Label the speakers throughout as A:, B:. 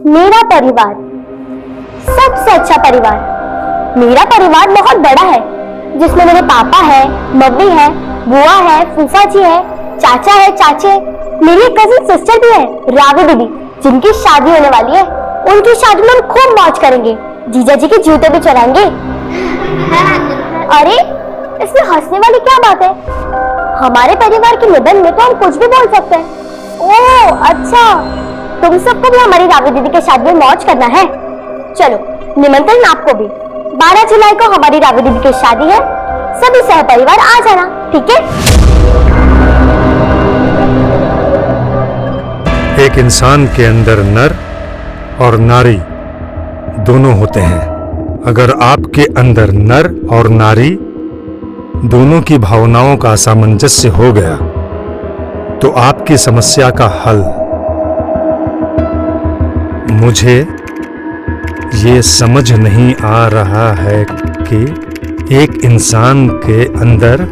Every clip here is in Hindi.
A: मेरा परिवार सबसे अच्छा परिवार। मेरा परिवार बहुत बड़ा है, जिसमें मेरे पापा है, मम्मी है, बुआ है, फूफा जी है, चाचा है, चाचे, मेरी कजिन सिस्टर भी है, रावी दीदी, जिनकी शादी होने वाली है। उनकी शादी में हम खूब मौज करेंगे, जीजा जी के जूते भी चढ़ाएंगे। अरे इसमें हंसने वाली क्या बात है? हमारे परिवार के निबंध में तो हम कुछ भी बोल सकते हैं। ओह अच्छा, तुम सबको भी हमारी रावी दीदी के शादी में मौज करना है। चलो निमंत्रण आपको भी। 12 जुलाई को हमारी रावी दीदी की शादी है, सभी सहपरिवार आ जाना, ठीक है?
B: एक इंसान के अंदर नर और नारी दोनों होते हैं। अगर आपके अंदर नर और नारी दोनों की भावनाओं का सामंजस्य हो गया तो आपकी समस्या का हल। मुझे ये समझ नहीं आ रहा है कि एक इंसान के अंदर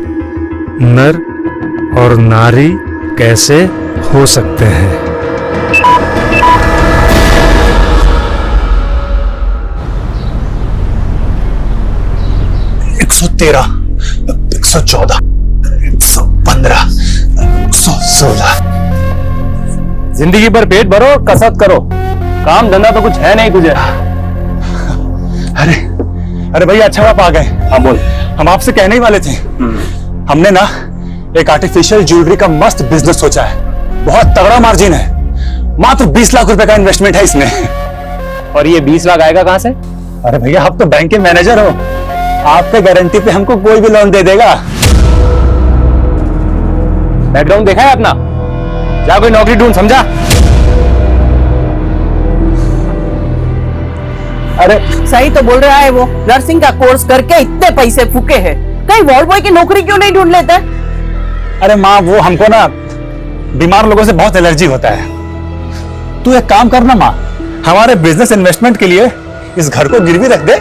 B: नर और नारी कैसे हो सकते हैं।
C: 113, 114, 115, 116।
D: जिंदगी भर पेट भरो, कसरत करो, काम धंधा तो कुछ है नहीं तुझे।
C: अरे भैया अच्छा आप आ गए।
D: हाँ बोल।
C: हम आपसे कहने ही वाले थे, हमने ना एक आर्टिफिशियल ज्वेलरी का मस्त बिजनेस सोचा है। बहुत तगड़ा मार्जिन है, मात्र 20 लाख रुपए का इन्वेस्टमेंट है इसमें।
D: और ये 20 लाख आएगा कहां से?
C: अरे भैया आप तो बैंक के मैनेजर हो, आपके गारंटी पे हमको कोई भी लोन दे देगा।
D: बैकग्राउंड देखा है अपना? जा कोई नौकरी ढूंढ, समझा?
E: अरे सही तो बोल रहा है वो, नर्सिंग का कोर्स करके इतने पैसे फूके हैं, कहीं वॉर्ड बॉय की नौकरी क्यों नहीं ढूंढ लेता?
C: अरे माँ वो हमको ना बीमार लोगों से बहुत एलर्जी होता है। तू एक काम करना माँ, हमारे बिजनेस इन्वेस्टमेंट के लिए इस घर को गिरवी रख दे,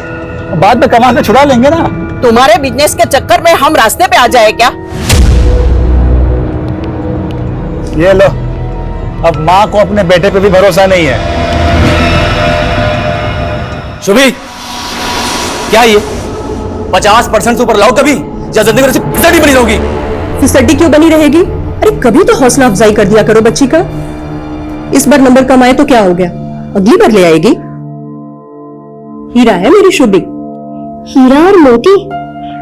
C: बाद में कमा के छुड़ा लेंगे ना।
E: तुम्हारे बिजनेस के चक्कर में हम रास्ते पे आ जाए क्या?
C: ये लो, अब माँ को अपने बेटे पे भी भरोसा नहीं है।
D: शुभी, क्या ये 50% से ऊपर लाओ कभी, या जिंदगी में फिसड्डी बनी रहोगी?
F: फिसड्डी क्यों बनी रहेगी? अरे कभी तो हौसला अफजाई कर दिया करो बच्ची का। इस बार नंबर कम आए तो क्या हो गया, अगली बार ले आएगी। हीरा है मेरी शुभी।
A: हीरा और मोती?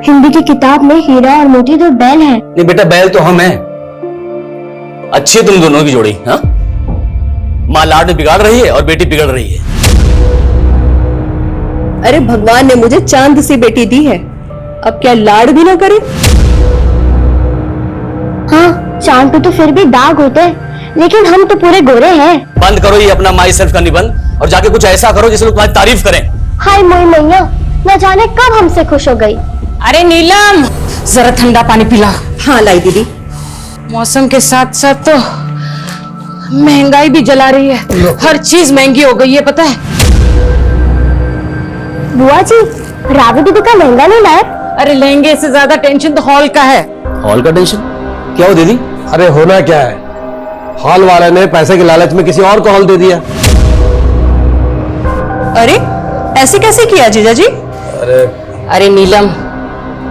A: हिंदी की किताब में हीरा और मोती तो बैल है।
D: नहीं बेटा, बैल तो हम हैं। अच्छी है तुम दोनों की जोड़ी। हाँ, माँ लाड में बिगाड़ रही है और बेटी बिगड़ रही है।
F: अरे भगवान ने मुझे चांद सी बेटी दी है, अब क्या लाड़ भी ना करे?
A: हाँ, चांद पे तो फिर भी दाग होते हैं, लेकिन हम तो पूरे गोरे हैं।
D: बंद करो ये अपना माई सेल्फ का निबंध और जाके कुछ ऐसा करो जिससे लोग तुम्हारी तारीफ करें।
A: हाय मोई मैया, न जाने कब हमसे खुश हो गई।
G: अरे नीलम, जरा ठंडा पानी पिला।
F: हाँ लाई दीदी।
G: मौसम के साथ साथ तो महंगाई भी जला रही है, हर चीज महंगी हो गई है, पता है?
A: बुआ जी, रावी दीदी का लहंगा नहीं लाए?
G: अरे लहंगे से ज्यादा टेंशन तो हॉल का है।
D: हॉल का टेंशन क्या हो दीदी?
H: अरे होना क्या है, हॉल वाले ने पैसे के लालच में किसी और को हॉल दे दिया।
F: अरे ऐसे कैसे किया जीजा जी?
G: अरे नीलम,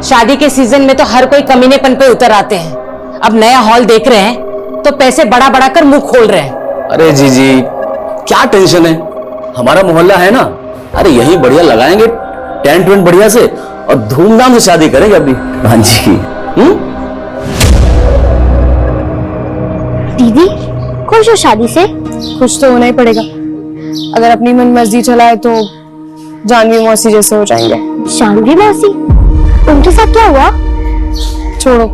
G: शादी के सीजन में तो हर कोई कमीनेपन पे उतर आते हैं। अब नया हॉल देख रहे हैं तो पैसे बढ़ा बढ़ा कर मुंह खोल रहे हैं।
D: अरे जीजी क्या टेंशन है, हमारा मोहल्ला है ना, अरे यही बढ़िया लगाएंगे टेंट वेंट बढ़िया से और धूमधाम से शादी करेंगे अपनी भांजी की।
A: दीदी खुश हो शादी से?
I: खुश तो होना ही पड़ेगा, अगर अपनी मन मर्जी चलाए तो जानवी मौसी जैसे हो जाएंगे।
A: जानवी मौसी? उनके साथ क्या हुआ?
I: छोड़ो,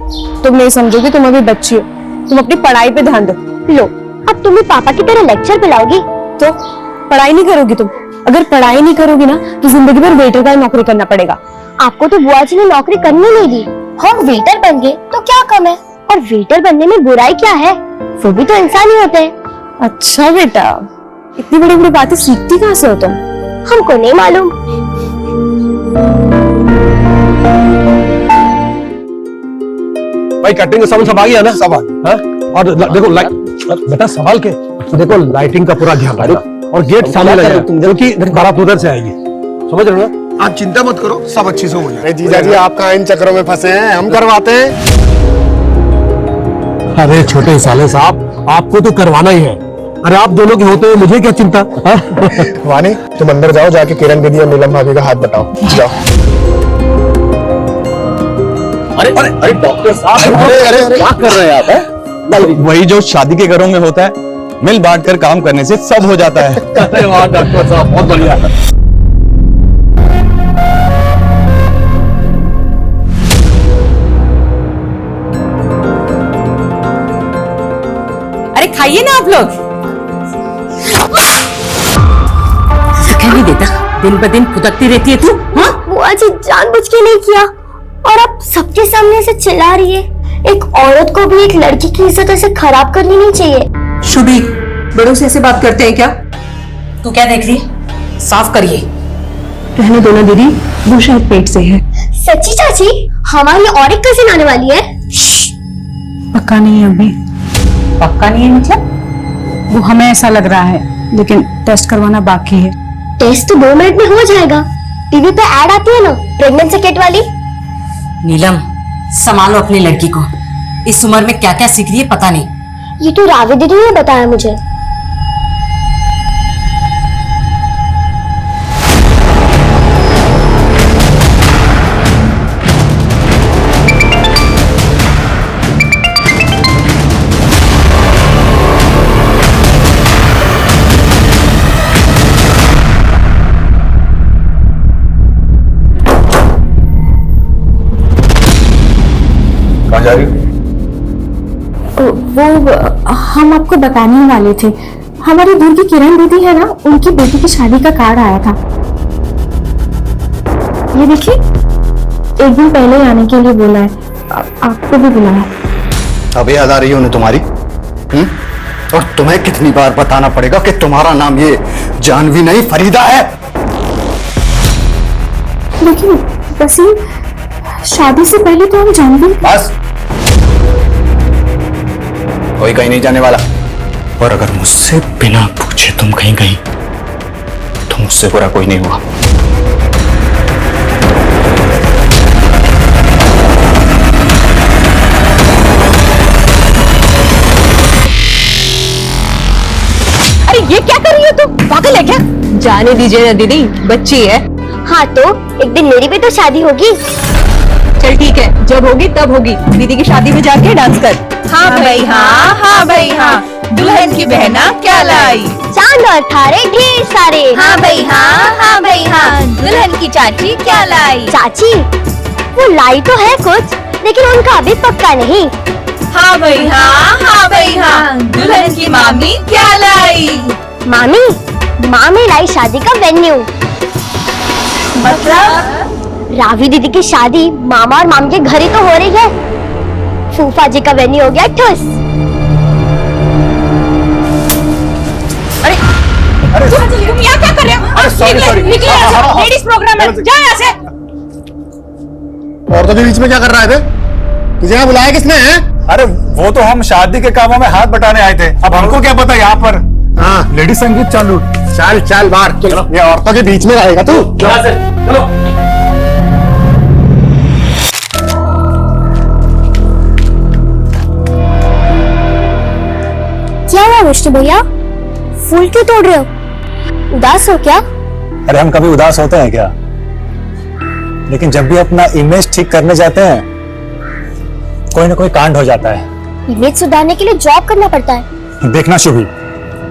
I: तुम नहीं समझोगी, तुम अभी बच्ची हो, तुम अपनी पढ़ाई पे ध्यान दो।
A: लो, अब तुम्हें पापा की तरह लेक्चर पिलाओगी?
I: तो पढ़ाई नहीं करोगी तुम? अगर पढ़ाई नहीं करोगी ना तो जिंदगी भर वेटर का नौकरी करना पड़ेगा।
A: आपको तो बुआ जी ने नौकरी करने नहीं दी। हम वेटर बन गए तो क्या कम है, और वेटर बनने में बुराई क्या है? वो भी तो इंसान ही होते हैं।
I: अच्छा बेटा, इतनी बड़ी बड़ी बातें सीखती कहाँ से हो तुम?
A: हमको नहीं मालूम।
H: भाई कटिंग का सामान सब आ गया ना? सब आ गया। और देखो बेटा संभाल के देखो, लाइटिंग का पूरा ध्यान रखना और गेट सामने लगा क्योंकि बारात उधर से आएगी, समझ रहे हो ना?
J: आप चिंता मत करो, सब अच्छी से हो जाए। जीजा जी आप कहाँ इन चक्करों में फंसे हैं, हम करवाते हैं।
H: अरे छोटे साले साहब, आपको तो करवाना ही है। अरे आप दोनों के होते हुए मुझे क्या चिंता?
J: वानी तुम अंदर जाओ, जाके किरण दीदी और नीलम भाभी का हाथ बताओ, जाओ।
D: अरे अरे अरे डॉक्टर साहब,
J: अरे
D: क्या कर रहे हैं आप?
C: वही जो शादी के घरों में होता है, मिल बांट कर काम करने से सब हो जाता है।
D: अरे वाह डॉक्टर साहब, बहुत बढ़िया।
G: अरे खाइए ना आप लोग। नहीं देता, दिन ब दिन फुदकती रहती है तू। हाँ?
A: बुआ जी जानबूझ के नहीं किया, और अब सबके सामने से चिल्ला रही है। एक औरत को भी एक लड़की की इज्जत ऐसे खराब करनी नहीं चाहिए।
F: शुभी, बड़ों से ऐसे बात करते हैं क्या?
G: तू क्या देख रही? साफ करिए।
F: रहने दो ना दीदी, वो शायद पेट से है।
A: सच्ची चाची, हमारी और एक कजिन आने वाली है।
I: पक्का नहीं है अभी।
G: पक्का नहीं है मतलब?
I: वो हमें ऐसा लग रहा है, लेकिन टेस्ट करवाना बाकी है।
A: टेस्ट तो 2 मिनट में हो जाएगा। टीवी पे ऐड आती है ना प्रेगनेंसी किट वाली।
G: नीलम, संभालो अपनी लड़की को। इस उम्र में क्या क्या सीख रही है पता नहीं।
A: ये तो रावी दीदी ने बताया मुझे।
C: कहाँ जा रही हो?
I: वो हम आपको बताने वाले थे। हमारी दूर की किरण दीदी है ना, उनकी बेटी की शादी का कार्ड आया था। ये देखिए, एक दिन पहले आने के लिए बोला है। आपको भी बुलाया।
J: अब याद आ रही है उन्हें तुम्हारी? और तुम्हें कितनी बार बताना पड़ेगा कि तुम्हारा नाम ये जानवी नहीं फरीदा है।
I: लेकिन वसीम, शादी से पहले तो हम जानवी।
J: बस, कोई कहीं नहीं जाने वाला। और अगर मुझसे बिना पूछे तुम कहीं गई तो मुझसे बुरा कोई नहीं हुआ।
G: अरे ये क्या कर रही हो तू? पागल है क्या?
F: जाने दीजिए ना दीदी, बच्ची है।
A: हाँ तो एक दिन मेरी भी तो शादी होगी।
F: चल ठीक है, जब होगी तब होगी। दीदी की शादी में जाके डांस कर।
E: हाँ भाई हाँ, हाँ भाई हाँ, दुल्हन की बहना क्या लाई?
A: चांद और तारे ढेर सारे।
E: हाँ भाई हाँ भाई हाँ, दुल्हन की चाची क्या लाई?
A: चाची वो लाई तो है कुछ, लेकिन उनका अभी पक्का नहीं।
E: हाँ भाई हाँ, दुल्हन की मामी क्या लाई?
A: मामी लाई शादी का वेन्यू।
E: मतलब
A: रावी दीदी की शादी मामा और मामी के घर ही तो हो रही है। फूफा जी का वेन्यू हो गया ठुस।
E: तुम यहाँ क्या कर रहे हो? निकले यहाँ से, लेडीज प्रोग्राम है, जाओ यहाँ से।
J: औरतों के बीच में क्या कर रहा है? तुझे यहाँ बुलाया किसने है?
C: अरे वो तो हम शादी के कामों में हाथ बटाने आए थे। अब हमको क्या पता यहाँ पर
J: हाँ
C: लेडीज संगीत चालू।
J: चल चल बाहर चलो, ये औरतों के बीच में रहेगा तू।
C: चलो।
A: क्या हुआ विष्णु भैया, फूल क्यों तोड़ रहे हो? उदास हो क्या?
C: अरे हम कभी उदास होते हैं क्या? लेकिन जब भी अपना इमेज ठीक करने जाते हैं, कोई ना कोई कांड हो जाता है।
A: इमेज सुधारने के लिए जॉब करना पड़ता है।
C: देखना शुभी,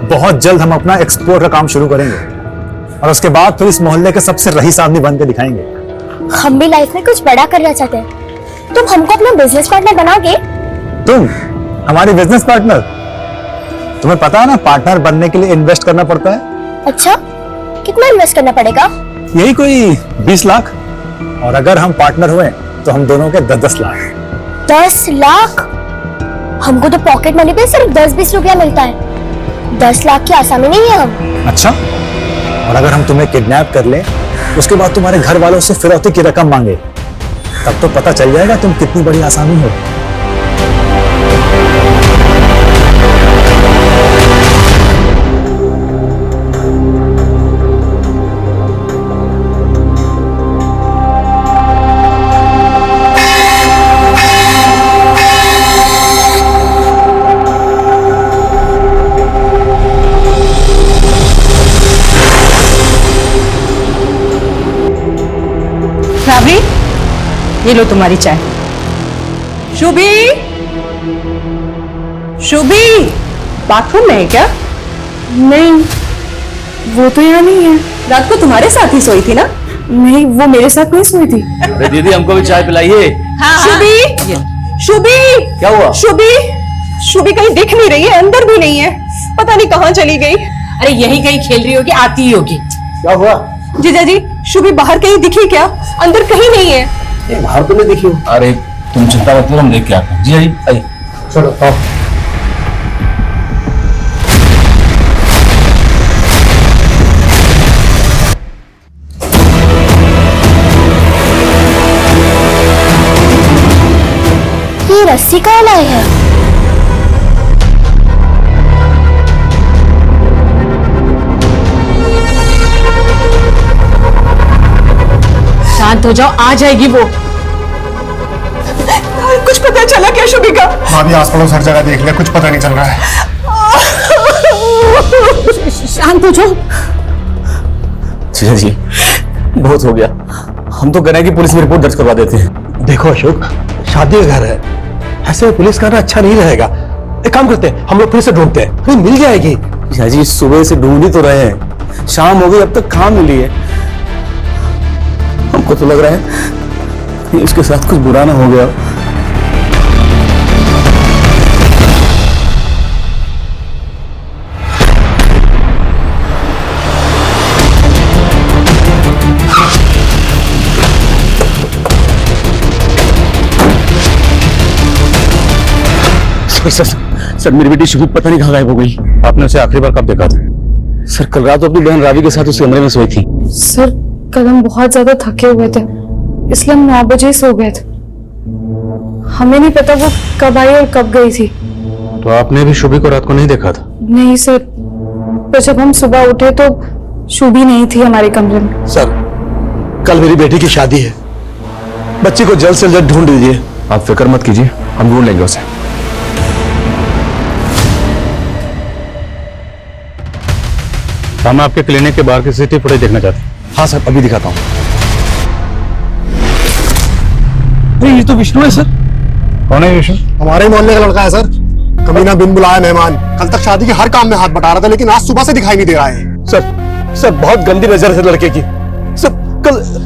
C: बहुत जल्द हम अपना एक्सपोर्ट का काम शुरू करेंगे और उसके बाद फिर इस मोहल्ले के सबसे रईस आदमी बन के दिखाएंगे।
A: हम भी लाइफ में कुछ बड़ा करना चाहते हैं। तुम हमको अपना बिजनेस पार्टनर बनाओगे?
C: तुम हमारी बिजनेस पार्टनर? तुम्हें पता है ना, पार्टनर बनने के लिए इन्वेस्ट करना पड़ता है।
A: अच्छा, कितना इन्वेस्ट करना पड़ेगा?
C: यही कोई 20 लाख। और अगर हम पार्टनर हुए तो हम दोनों के 10-10 लाख।
A: 10 लाख? हमको तो पॉकेट मनी पे सिर्फ 10-20 रुपया मिलता है। 10 लाख की आसामी नहीं है हम।
C: अच्छा, और अगर हम तुम्हें किडनैप कर लें, उसके बाद तुम्हारे घर वालों से फिरौती की रकम मांगे, तब तो पता चल जाएगा तुम कितनी बड़ी आसामी हो।
E: रावी, ये लो तुम्हारी चाय। शुभी, शुभी, बाथरूम में है क्या?
I: नहीं, वो तो यहाँ नहीं है।
F: रात को तुम्हारे साथ ही सोई थी ना?
I: नहीं, वो मेरे साथ नहीं सोई थी।
D: अरे दीदी हमको भी चाय पिलाइए।
F: शुभी, शुभी,
D: क्या हुआ?
F: शुभी, शुभी कहीं दिख नहीं रही है, अंदर भी नहीं है, पता नहीं कहाँ चली गई।
G: अरे यही कहीं खेल रही होगी, आती ही होगी।
C: क्या हुआ?
F: जीजा जी, शुभी बाहर कहीं दिखी क्या? अंदर कहीं नहीं है।
D: ये बाहर तो नहीं देखी हो। अरे तुम चिंता मत करो, हम देख के आते हैं। जी जी आइए।
C: चलो आओ।
A: ये रस्सी कहाँ लाई है?
G: शांत हो जाओ, आ जाएगी वो।
F: कुछ पता चला क्या शुभी का?
C: भाभी आस पड़ोस हर जगह देख लिया, कुछ पता नहीं चल रहा है।
F: शांत हो जाओ।
D: जी जी बहुत हो गया, हम तो कह रहे हैं कि पुलिस में रिपोर्ट दर्ज करवा देते हैं।
H: देखो अशोक, शादी का घर है, ऐसे में पुलिस करना अच्छा नहीं रहेगा। एक काम करते हैं, हम लोग फिर से ढूंढते हैं, फिर मिल जाएगी।
D: जी सुबह से ढूंढ ही तो रहे हैं, शाम हो गई अब तक कहाँ मिली है। हमको तो लग रहा है कि उसके साथ कुछ बुरा ना हो गया। सर सर मेरी बेटी शुभी पता नहीं कहाँ गायब हो गई।
C: आपने उसे आखिरी बार कब देखा था?
D: सर कल रात अपनी बहन रावी के साथ उस कमरे में सोई थी।
I: सर, कल हम बहुत ज्यादा थके हुए थे, इसलिए हम 9 बजे सो गए थे। हमें नहीं पता वो कब आई और कब गई थी।
C: तो आपने भी शुभी को रात को नहीं देखा था?
I: नहीं सर, पर जब हम सुबह उठे तो शुभी नहीं थी हमारे कमरे में।
H: सर, कल मेरी बेटी की शादी है, बच्ची को जल्द से जल्द ढूंढ दीजिए।
C: आप फिक्र मत कीजिए, हम ढूंढ लेंगे उसे। हम आपके क्लिनिक के बाहर की सीसीटीवी फुटेज देखना चाहते हैं।
H: हाँ सर, अभी दिखाता हूँ। अरे ये तो विष्णु है सर।
C: कौन है विष्णु?
K: हमारे मोहल्ले का लड़का है सर। कमीना बिन बुलाया मेहमान, कल तक शादी के हर काम में हाथ बटा रहा था, लेकिन आज सुबह से दिखाई नहीं दे रहा है।
H: सर बहुत गंदी नजर है लड़के की। सर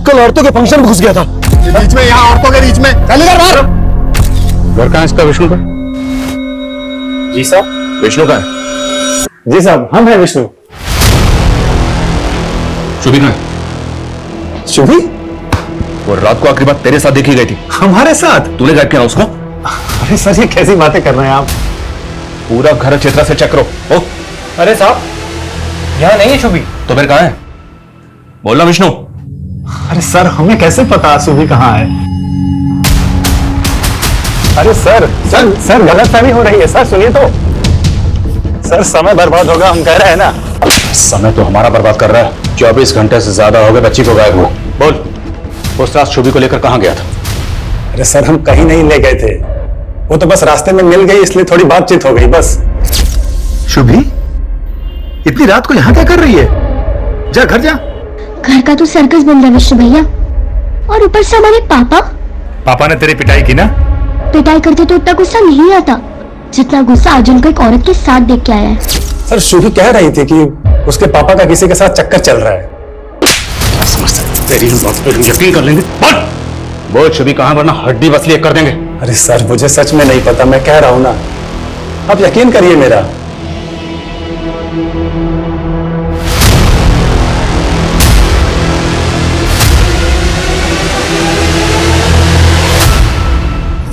H: कल औरतों के फंक्शन में घुस गया था।
K: बीच में, यहाँ औरतों के बीच में। चल इधर बाहर।
C: घर कहाँ है इसका, विष्णु का?
H: जी साहब।
C: विष्णु का है?
H: जी साहब, हम हैं विष्णु।
C: शुभी कहाँ है?
H: शुभी?
C: वो रात को आखिरी बार तेरे साथ देखी गई थी।
H: हमारे साथ?
C: तूने गायब किया उसको?
H: अरे सर, ये कैसी बातें कर रहे हैं आप?
C: पूरा घर चित्रा से चेक करो। ओ
H: अरे साहब, यहाँ नहीं है शुभी।
C: तो फिर कहाँ है? बोलना विष्णु।
H: अरे सर, हमें कैसे पता शुभी कहाँ है? अरे सर गलतफहमी हो रही है। सर सुनिए तो। सर समय बर्बाद होगा, हम कह रहे हैं ना।
C: समय तो हमारा बर्बाद कर रहा है। 24 घंटे से ज्यादा हो गए बच्ची को गायब हुआ। बोल, उस रात शुभी को लेकर कहाँ गया था?
H: अरे सर, हम कहीं नहीं ले गए थे, वो तो बस रास्ते में मिल गई, इसलिए थोड़ी बातचीत हो गई बस।
K: शुभी, इतनी रात को यहाँ क्या कर रही है? जा घर जा।
A: घर का तो सर्कस बन रहा विष्णु भैया, और ऊपर से हमारे पापा।
C: पापा ने तेरी पिटाई की ना?
A: पिटाई करते तो उतना गुस्सा नहीं आता जितना गुस्सा अर्जुन को एक औरत के साथ देख के आया है।
H: सर शुभी कह रही थी कि उसके पापा का किसी के साथ चक्कर चल रहा है।
C: तेरी बात पे यकीन कर लेंगे। बोल शुभी कहाँ, वरना हड्डी बसली कर देंगे।
H: अरे सर, मुझे सच में नहीं पता, मैं कह रहा हूं ना, आप यकीन करिए मेरा।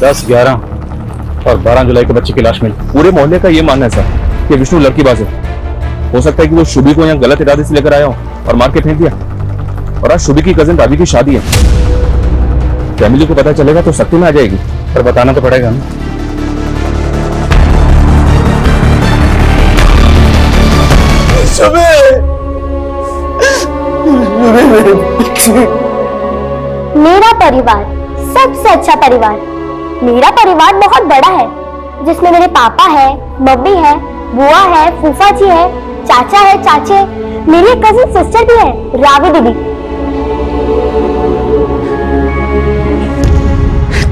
C: दस, 11 और 12 जुलाई को बच्ची की लाश मिली। पूरे मोहल्ले का ये मानना है सर कि विष्णु लड़कीबाज है। हो सकता है कि वो शुभी को यहाँ गलत इरादे से लेकर आया हो और मार के फेंक दिया। और आज शुभी की कजिन रावी की शादी है। फैमिली को पता चलेगा तो सख्ती में आ जाएगी, पर बताना तो पड़ेगा ना।
A: मेरा परिवार सबसे अच्छा परिवार। मेरा परिवार बहुत बड़ा है, जिसमें मेरे पापा है, मम्मी है, बुआ है, फूफा जी है, चाचा है, चाचे, मेरी एक कजिन सिस्टर भी है, रावी दीदी।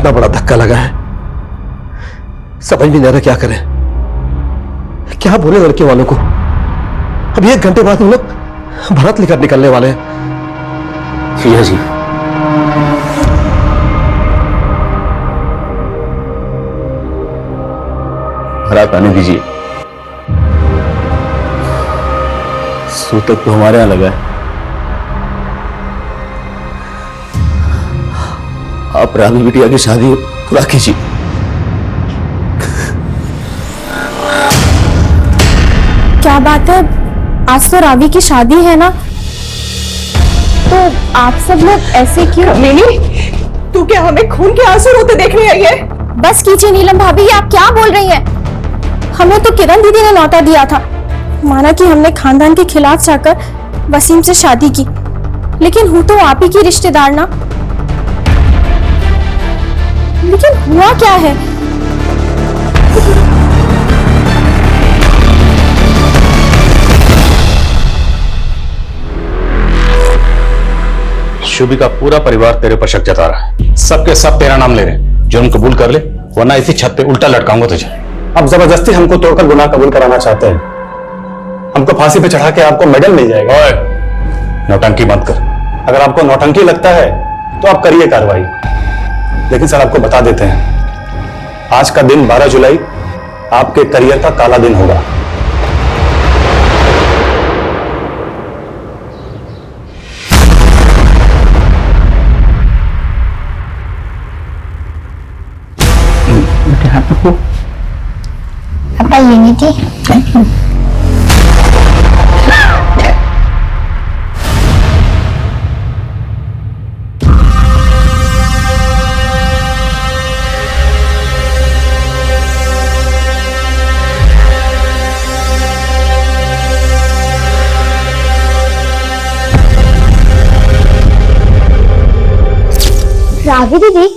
H: कितना बड़ा धक्का लगा है, समझ भी नहीं आ रहा क्या करें, क्या बोले लड़के वालों को। अब 1 घंटे बाद हम लोग भारत लेकर निकलने वाले हैं।
D: भैया जी, रात आने दीजिए, सूतक तो हमारे यहां लगा है। आप रावी बिटिया की शादी पूरा कीजिए।
A: क्या बात है, आज तो रावी की शादी है ना, तो आप सब लोग ऐसे क्यों?
F: कमीनी, तू क्या हमें खून के आंसू रोते देखने आई है?
A: बस कीजिए नीलम भाभी, ये आप क्या बोल रही हैं? हमें तो किरण दीदी ने लौटा दिया था, माना कि हमने खानदान के खिलाफ जाकर वसीम से शादी की, लेकिन हूँ तो आप ही की रिश्तेदार ना। लेकिन हुआ क्या है?
C: शुभी का पूरा परिवार तेरे पर शक जता रहा है, सबके सब तेरा नाम ले रहे हैं। जुर्म कबूल कर ले, वरना इसी छत पे उल्टा लटकाऊंगा तुझे। अब जबरदस्ती हमको तोड़कर गुनाह कबूल कराना चाहते हैं, हमको फांसी पे चढ़ा के आपको मेडल मिल जाएगा। ओए, नौटंकी बंद कर। अगर आपको नौटंकी लगता है तो आप करिए कार्रवाई, लेकिन सर आपको बता देते हैं, आज का दिन 12 जुलाई आपके करियर का काला दिन होगा।
A: पापा ये नहीं थी। रावी दीदी,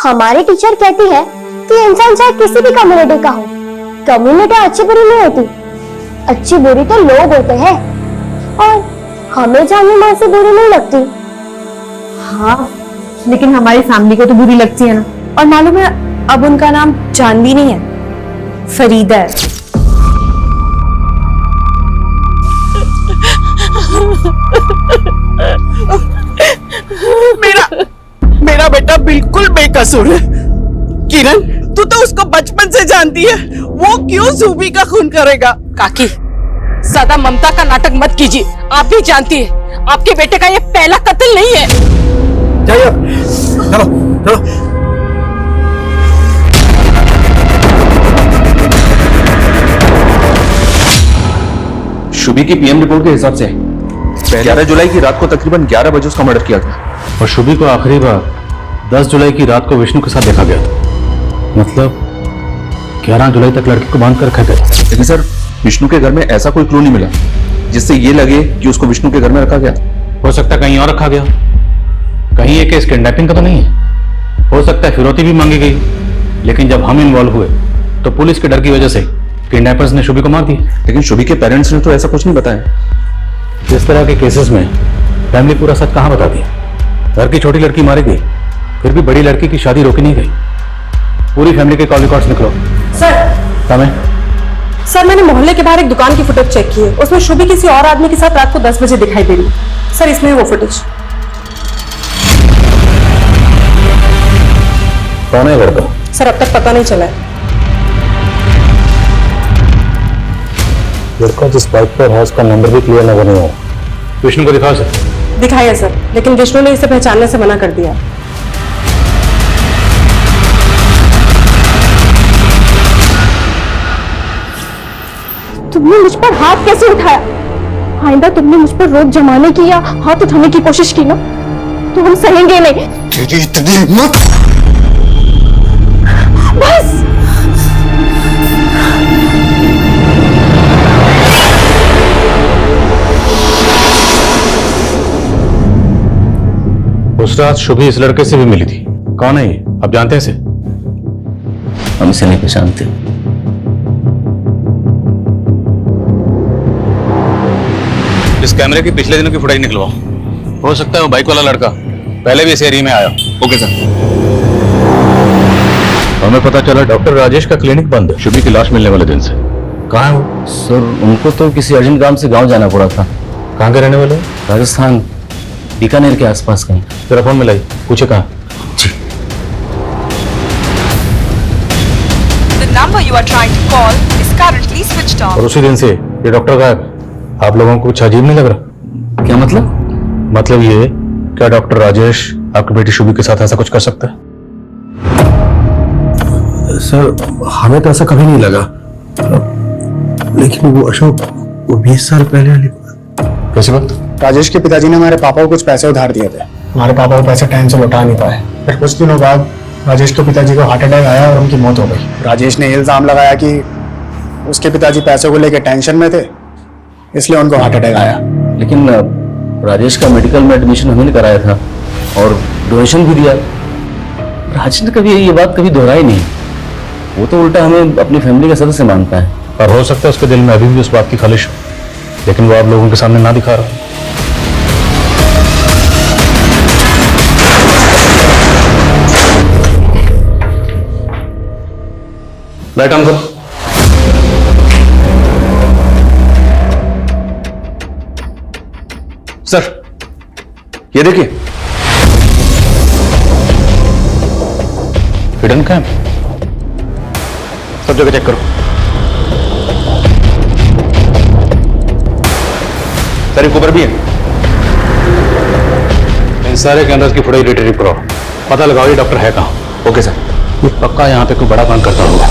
A: हमारी टीचर कहती है कि इंसान चाहे किसी भी कम्युनिटी का हो, कम्युनिटी अच्छी बुरी नहीं होती, अच्छी बुरी तो लोग होते हैं, और हमें जानवी माँ से बुरी नहीं लगती।
I: हाँ, लेकिन हमारी फैमिली को तो बुरी लगती है ना। और मालूम है, अब उनका नाम जानवी नहीं है, फरीदा है।
E: मेरा बेटा बिल्कुल बेकसूर है। किरण, तू तो उसको बचपन से जानती है, वो क्यों ज़ूबी का खून करेगा?
G: काकी, ज्यादा ममता का नाटक मत कीजिए, आप भी जानती है आपके बेटे का ये पहला कत्ल नहीं है।
H: जाइए, चलो चलो।
L: शुभी की पीएम रिपोर्ट के हिसाब से 11 जुलाई की रात को तकरीबन 11 बजे उसका मर्डर किया गया,
C: और शुभी को आखिरी बार 10 जुलाई की रात को विष्णु के साथ देखा गया था। मतलब 11 जुलाई तक लड़की को बांध कर रखा गया।
L: लेकिन सर, विष्णु के घर में ऐसा कोई क्लू नहीं मिला जिससे ये लगे कि उसको विष्णु के घर में रखा गया।
C: हो सकता है कहीं और रखा गया, कहीं ये केस किडनैपिंग का तो नहीं है। हो सकता है फिरौती भी मांगी गई, लेकिन जब हम इन्वॉल्व हुए तो पुलिस के डर की वजह से किडनैपर्स ने शुभी को मार दिया।
L: लेकिन शुभी के पेरेंट्स ने तो ऐसा कुछ नहीं बताया।
C: इस तरह के केसेस में फैमिली पूरा सच कहां बताती है। घर की छोटी लड़की मारी गई, फिर भी बड़ी लड़की की शादी रोकी नहीं गई। पूरी फैमिली के कॉल रिकॉर्ड्स निकलो।
F: सर, सर मैंने मोहल्ले के बाहर एक दुकान की फुटेज चेक की है, उसमें शुभी किसी और आदमी के साथ रात को 10 बजे दिखाई दे रही है। सर, इसमें वो फुटेज।
C: कौन है लड़का?
F: सर, अब तक पता नहीं चला है।
C: लड़का जिस बाइक पर है उसका नंबर भी क्लियर नजर नहीं हो। विष्णु को दिखाओ सर।
F: दिखाया सर, लेकिन विष्णु ने इसे पहचानने से मना कर दिया।
A: तुमने मुझ पर हाथ कैसे उठाया? आइंदा तुमने मुझ पर रोक जमाने की या हाथ उठाने की कोशिश की ना, तो हम सहेंगे नहीं।
J: तेरी इतनी हिम्मत!
A: बस।
C: उस रात शुभी इस लड़के से भी मिली थी। कौन है ये? आप जानते हैं इसे?
D: हम इसे नहीं पहचानते।
C: इस कैमरे की पिछले दिनों की फुटेज निकलवाओ। हो सकता है वो बाइक वाला लड़का पहले भी इस एरिया में आया।
L: Okay sir. हमें पता चला डॉक्टर राजेश का क्लिनिक बंद है शुभी की लाश मिलने वाले दिन से।
D: कहाँ है वो? सर उनको तो किसी अर्जेंट काम से गांव जाना पड़ा था।
L: कहाँ के रहने वाले?
D: राजस्थान, बीकानेर के आसपास कहीं।
L: तेरा फोन मिलाई, पूछे कहाँ?
M: The number you are trying to call is currently switched off.
L: और उसी दिन से ये डॉक्टर गायब। आप लोगों को कुछ अजीब नहीं लग रहा?
D: क्या मतलब?
L: मतलब ये, क्या डॉक्टर राजेश आपकी बेटी शुभी के साथ ऐसा कुछ कर सकता है?
H: सर हमें तो ऐसा कभी नहीं लगा, लेकिन वो अशोक, वो 20 साल पहले वाली
L: कैसी बात?
K: राजेश के पिताजी ने हमारे पापा को कुछ पैसे उधार दिए थे। हमारे पापा वो पैसे टाइम से लौटा नहीं पाए। फिर कुछ दिनों बाद राजेश के पिताजी को हार्ट अटैक आया और उनकी मौत हो गई। राजेश ने इल्जाम लगाया कि उसके पिताजी पैसों को लेकर टेंशन में थे, इसलिए उनको हार्ट अटैक आया।
D: लेकिन राजेश का मेडिकल में एडमिशन हमने कराया था और डोनेशन भी दिया। राजेश ने कभी ये बात कभी दोहराई नहीं। वो तो उल्टा हमें अपनी फैमिली का सदस्य मानता है।
L: और हो सकता है उसके दिल में अभी भी उस बात की खालिश हो, लेकिन वो आप लोगों के सामने ना दिखा रहा। लाइट ऑन करो।
C: सर ये देखिए,
L: हिडन कैम, सब जगह चेक करो।
C: सर एक ऊपर भी है।
L: इन सारे कैमरास की फुटेज रिट्रीव करो, पता लगाओ ये डॉक्टर है कहाँ।
C: Okay sir.
L: ये पक्का यहाँ पे कोई बड़ा काम करता होगा।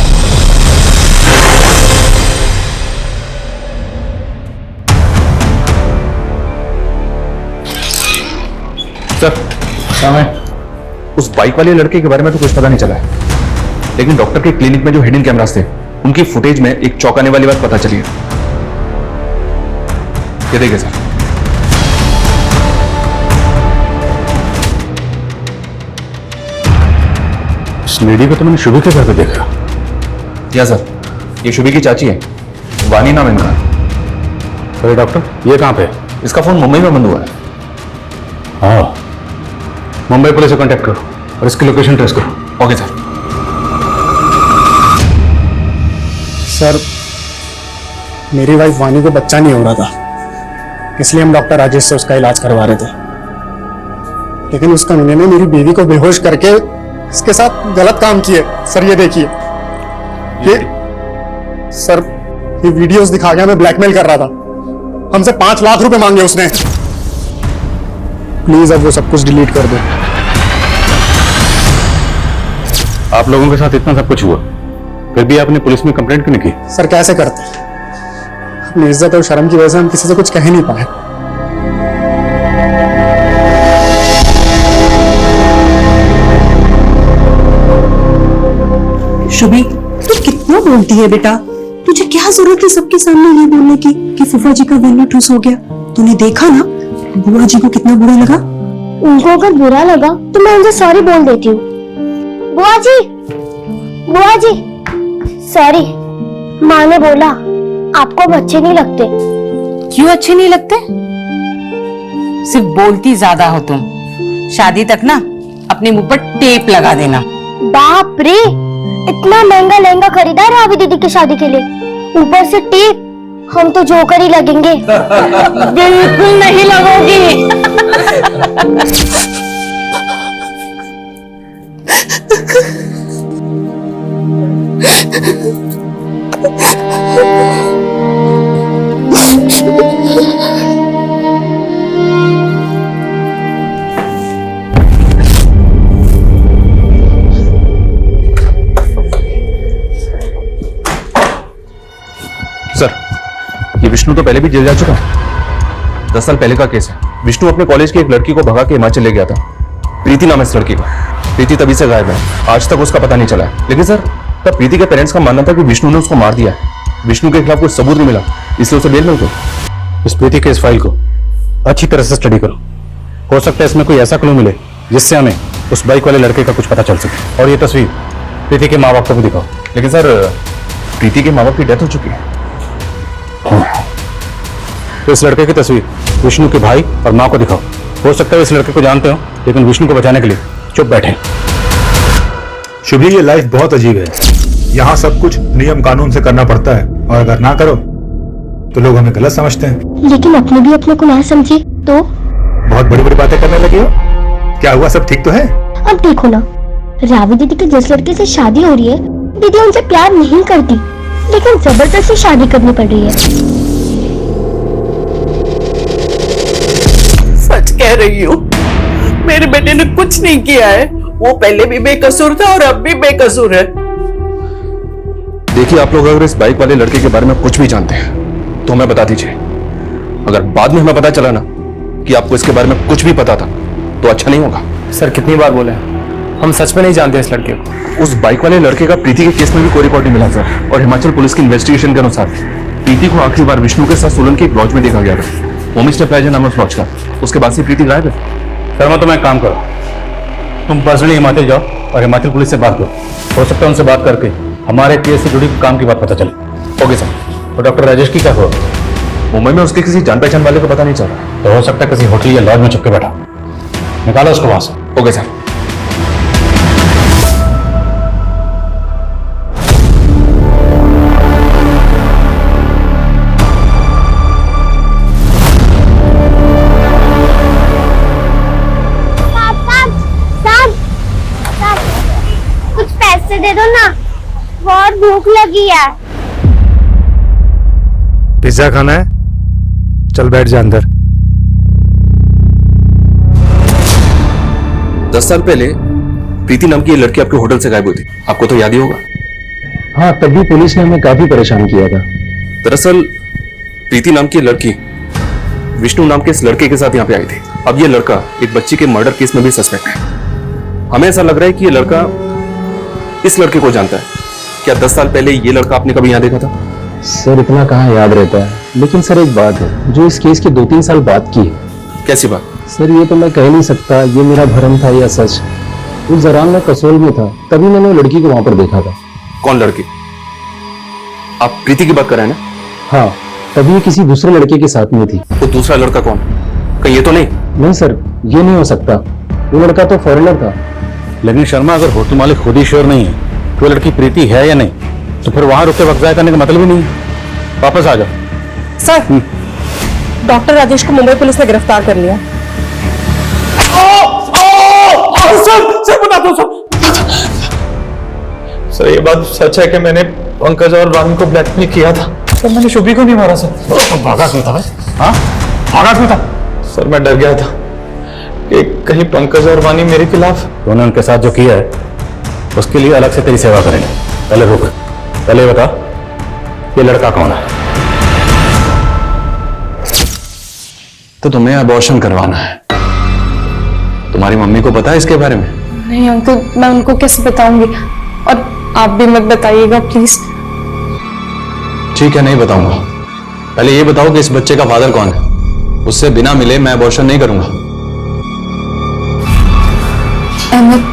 C: सर
L: है?
C: उस बाइक वाले लड़के के बारे में तो कुछ पता नहीं चला है, लेकिन डॉक्टर के क्लिनिक में जो हिडन कैमरास थे उनकी फुटेज में एक चौंकाने वाली बात पता चली है। ये देखिए सर।
L: इस लेडी को तो मैंने शुभी के घर पे देखा।
C: या सर, ये शुभी की चाची है, वानी नाम है इनका।
L: अरे डॉक्टर ये कहाँ पे?
C: इसका फोन मुंबई में बंद हुआ है।
L: हाँ, मुंबई पुलिस से कांटेक्ट करो और इसकी लोकेशन ट्रेस करो।
C: Okay sir.
K: सर मेरी वाइफ वानी को बच्चा नहीं हो रहा था, इसलिए हम डॉक्टर राजेश से उसका इलाज करवा रहे थे। लेकिन उस कमीने ने मेरी बीवी को बेहोश करके इसके साथ गलत काम किए। सर ये देखिए, ये सर ये वीडियोस दिखा के हमें ब्लैकमेल कर रहा था। हमसे 5 लाख रुपए मांगे उसने। प्लीज अब वो सब कुछ डिलीट कर दो।
L: आप लोगों के साथ इतना सब कुछ हुआ, फिर भी आपने पुलिस में कंप्लेंट क्यों नहीं की?
K: सर कैसे करते, अपनी इज्जत और शर्म की वजह से हम किसी से कुछ कह नहीं पाए।
F: शुभी तू कितना बोलती है बेटा, तुझे क्या जरूरत है सबके सामने ये बोलने की कि फूफा जी का वेन्यू ठूस हो गया? तूने देखा ना बुआ जी को कितना बुरा लगा।
A: उनको अगर बुरा लगा तो मैं उनसे सॉरी बोल देती हूँ। बुआ जी सॉरी, माँ ने बोला आपको अब अच्छे नहीं लगते।
G: क्यों अच्छे नहीं लगते? सिर्फ बोलती ज्यादा हो तुम। शादी तक ना अपने मुंह पर टेप लगा देना।
A: बाप रे, इतना महंगा लहंगा खरीदा है रावी दीदी की शादी के लिए, ऊपर से टेप। हम तो जोकर ही लगेंगे। बिल्कुल नहीं लगोगी।
C: सर ये विष्णु तो पहले भी जेल जा चुका है। 10 साल पहले का केस है। विष्णु अपने कॉलेज की एक लड़की को भगा के हिमाचल ले गया था। प्रीति नाम है इस लड़की का। प्रीति तभी से गायब है, आज तक उसका पता नहीं चला है। लेकिन सर तब प्रीति के पेरेंट्स का मानना था कि विष्णु ने उसको मार दिया है। विष्णु के खिलाफ कोई सबूत नहीं मिला, इसलिए उसे बेल मिल गई।
L: इस प्रीति के इस फाइल को अच्छी तरह से स्टडी करो, हो सकता है इसमें कोई ऐसा क्लू मिले जिससे हमें उस बाइक वाले लड़के का कुछ पता चल सके। और ये तस्वीर प्रीति के माँ बाप को भी दिखाओ।
C: लेकिन सर प्रीति के माँ बाप की डेथ हो चुकी है।
L: तो इस लड़के की तस्वीर विष्णु के भाई और माँ को दिखाओ। हो सकता है इस लड़के को जानते हो, लेकिन विष्णु को बचाने के लिए चुप बैठे।
C: शुभी, ये लाइफ बहुत अजीब है। यहाँ सब कुछ नियम कानून से करना पड़ता है, और अगर ना करो तो लोग हमें गलत समझते हैं।
A: लेकिन अपने भी अपने को ना समझे तो?
C: बहुत बड़ी बड़ी बातें करने लगी हो। क्या हुआ, सब ठीक तो है?
A: अब देखो ना, रावी दीदी की जिस लड़के से शादी हो रही है, दीदी उनसे प्यार नहीं करती, लेकिन जबरदस्ती शादी करनी पड़ रही है।
E: सच कह रही हूँ, मेरे बेटे ने कुछ नहीं किया है। वो पहले भी बेकसूर था और अब भी बेकसूर है।
H: देखिए, आप लोग अगर इस बाइक वाले लड़के के बारे में कुछ भी जानते हैं तो हमें बता दीजिए। अगर बाद में हमें पता चला ना कि आपको इसके बारे में कुछ भी पता था तो अच्छा नहीं होगा।
L: सर कितनी बार बोले, हम सच में नहीं जानते इस लड़के को।
H: उस बाइक वाले लड़के का प्रीति के केस में भी कोई रिकॉर्ड नहीं मिला सर, और हिमाचल पुलिस की इन्वेस्टिगेशन के अनुसार प्रीति को आखिरी बार विष्णु के साथ सोलन के एक लॉज में देखा गया था, होमस्टे प्लाजा नाम उस लॉज का। उसके बाद से प्रीति गायब है।
L: सर मैं तुम्हें एक काम करो, तुम पर्सनली हिमाचल जाओ और हिमाचल पुलिस से बात करो। हो सकता है उनसे बात करके हमारे केस से जुड़ी काम की बात पता चले। Okay sir. और डॉक्टर राजेश की क्या हुआ?
H: मुंबई में उसके किसी जान पहचान वाले को पता नहीं चला,
L: तो हो सकता है किसी होटल या लॉज में छुप के बैठा। निकालो उसको वहां से।
H: Okay sir.
A: कुछ पैसे दे दो ना, बहुत भूख लगी है।
B: पिज्जा खाना है? चल बैठ जा अंदर।
H: 10 साल पहले प्रीति नाम की ये लड़की आपके होटल से गायब हुई थी, आपको तो याद ही होगा।
L: हाँ, तब भी पुलिस ने हमें काफी परेशान किया था।
H: दरअसल प्रीति नाम की लड़की विष्णु नाम के इस लड़के के साथ यहाँ पे आई थी। अब ये लड़का एक बच्ची के मर्डर केस में भी सस्पेक्ट है। हमें ऐसा लग रहा है कि ये लड़का इस लड़के को जानता है। क्या 10 साल पहले ये लड़का आपने कभी यहाँ देखा था?
L: सर इतना कहाँ याद रहता है, लेकिन सर एक बात है जो इस केस के 2-3 साल बाद की है।
H: कैसी बात?
L: सर ये तो मैं कह नहीं सकता ये मेरा भ्रम था या सच। उस दौरान मैं कसोल में था, तभी मैंने वो लड़की को वहां पर देखा था।
H: कौन लड़की? आप प्रीति की बात कर रहे हैं ना?
L: हाँ, तभी ये किसी दूसरे लड़के के साथ में थी।
H: वो दूसरा लड़का कौन? कहीं ये तो नहीं?
L: नहीं सर, ये नहीं हो सकता। वो लड़का तो फॉरेनर था। लेकिन शर्मा, अगर होटल मालिक खुद ही श्योर नहीं है कि वो लड़की प्रीति है या नहीं, तो फिर वहां रुक के वक्त जाया करने का मतलब ही नहीं है। वापस आ जाओ।
F: सर, डॉक्टर राजेश को मुंबई पुलिस ने गिरफ्तार कर लिया।
K: सर बता दो सर, ये बात सच है कि मैंने पंकज और रानी को ब्लैकमेल किया था। सर मैंने शुभी को नहीं मारा सर।
L: भागा क्यों था भाई? हाँ, भागा क्यों था?
K: सर मैं डर गया था कि कहीं पंकज और वानी मेरे खिलाफ।
L: तूने उनके साथ जो किया है उसके लिए अलग से तेरी सेवा करेंगे। पहले रुक, पहले बता ये लड़का कौन है?
H: तो तुम्हें अबॉर्शन करवाना है। तुम्हारी मम्मी को पता है इसके बारे में?
I: नहीं अंकल, मैं उनको कैसे बताऊंगी, और आप भी मत बताइएगा प्लीज।
H: ठीक है, नहीं बताऊंगा। पहले ये बताओ कि इस बच्चे का फादर कौन है? उससे बिना मिले मैं अबॉर्शन नहीं करूंगा।
I: अहमद।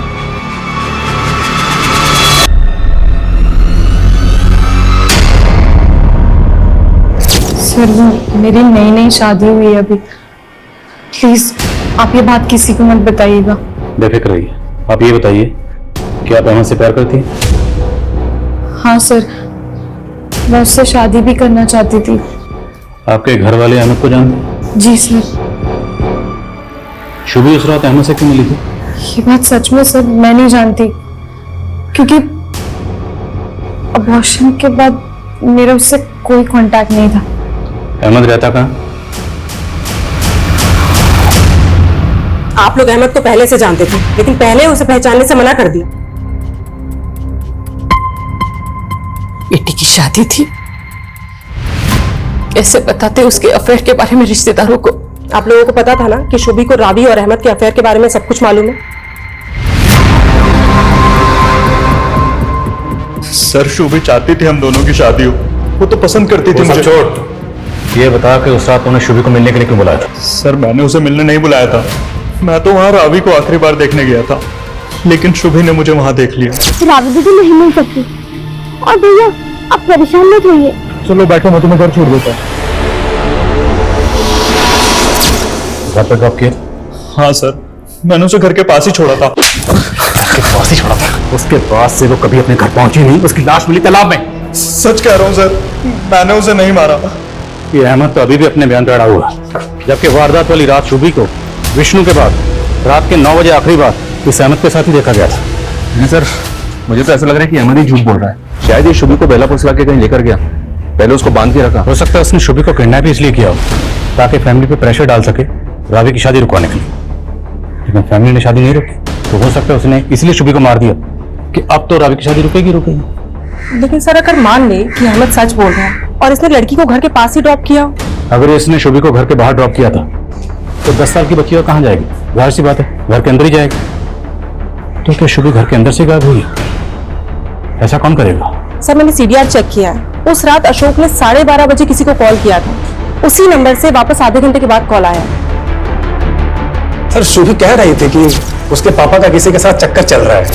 I: सर मेरी नई नई शादी हुई है अभी, प्लीज आप ये बात किसी को मत बताइएगा।
L: बेफिक्र रहिए। आप ये बताइए कि आप अहमद से प्यार करती हैं?
I: हाँ सर, मैं उससे शादी भी करना चाहती थी।
L: आपके घर वाले अहमद को जानते?
I: जी सर।
L: शुभी उस रात अहमद से क्यों मिली थी?
I: ये बात सच में सर मैं नहीं जानती, क्योंकि अबॉर्शन के बाद मेरा उससे कोई कांटेक्ट नहीं था।
L: अहमद रहता कहाँ?
F: आप लोग अहमद को पहले से जानते थे, लेकिन पहले उसे पहचानने से मना कर दिया।
E: बेटी की शादी थी, कैसे बताते उसके अफेयर के बारे में रिश्तेदारों को?
F: आप लोगों को पता था ना कि शुभी को रावी और अहमद के अफेयर के बारे में सब कुछ मालूम है।
C: सर शुभी चाहती थी हम दोनों की शादी हो, वो तो पसंद करती थी मुझे।
L: छोड़, ये बता कि उस रात उन्हें शुभी को मिलने के लिए क्यों बुलाया था?
C: सर मैंने उसे मिलने नहीं बुलाया था, मैं तो वहां रावी को आखिरी बार देखने गया था, लेकिन शुभी ने मुझे वहां देख लिया।
A: रावी दीदी नहीं मिल सकती। और भैया आप परेशान मत होइए।
C: चलो बैठो, मैं तुम्हें घर छोड़ देता हूँ।
L: घर पर ड्रॉप किया?
C: हाँ सर, मैंने उसे घर के पास ही छोड़ा था।
L: के पास ही छोड़ा था? उसके बाद से वो कभी अपने घर पहुंची नहीं। उसकी लाश मिली तालाब में।
K: सच कह रहा हूँ सर, मैंने उसे नहीं मारा।
L: ये अहमद तो अभी भी अपने बयान पे अड़ा हुआ, जबकि वारदात वाली रात शुभी को विष्णु के बाद रात के 9 बजे आखिरी बार इस अहमद के साथ ही देखा गया था।
H: नहीं सर, मुझे तो ऐसा लग रहा है कि अहमद ही झूठ बोल रहा है। शायद ये शुभी को बेलापुर से लाके कहीं लेकर गया, पहले उसको बांध के रखा।
L: हो सकता है उसने शुभी को किडनैप इसलिए किया हो ताकि फैमिली पे प्रेशर डाल सके रावी की शादी रुकवाने के लिए, लेकिन फैमिली ने शादी नहीं रोकी। तो हो सकता है उसने इसलिए शुभी को मार दिया कि अब तो रावी की शादी रुकेगी।
F: लेकिन सर अगर मान ले कि अहमद सच बोल रहा है और इसने लड़की को घर के पास ही ड्रॉप किया,
L: अगर इसने शुभी को घर के बाहर ड्रॉप किया था तो 10 साल की बच्ची और कहाँ जाएगी? जाहिर सी बात है घर के अंदर ही जाएगी। तो क्या शुभी घर के अंदर से गायब हुई? ऐसा कौन करेगा?
F: सर मैंने सीडीआर चेक किया है, उस रात अशोक ने 12:30 बजे किसी को कॉल किया था, उसी नंबर से वापस आधे घंटे के बाद कॉल आया।
K: सर शुभी कह रही थी कि उसके पापा का किसी के साथ चक्कर चल रहा है।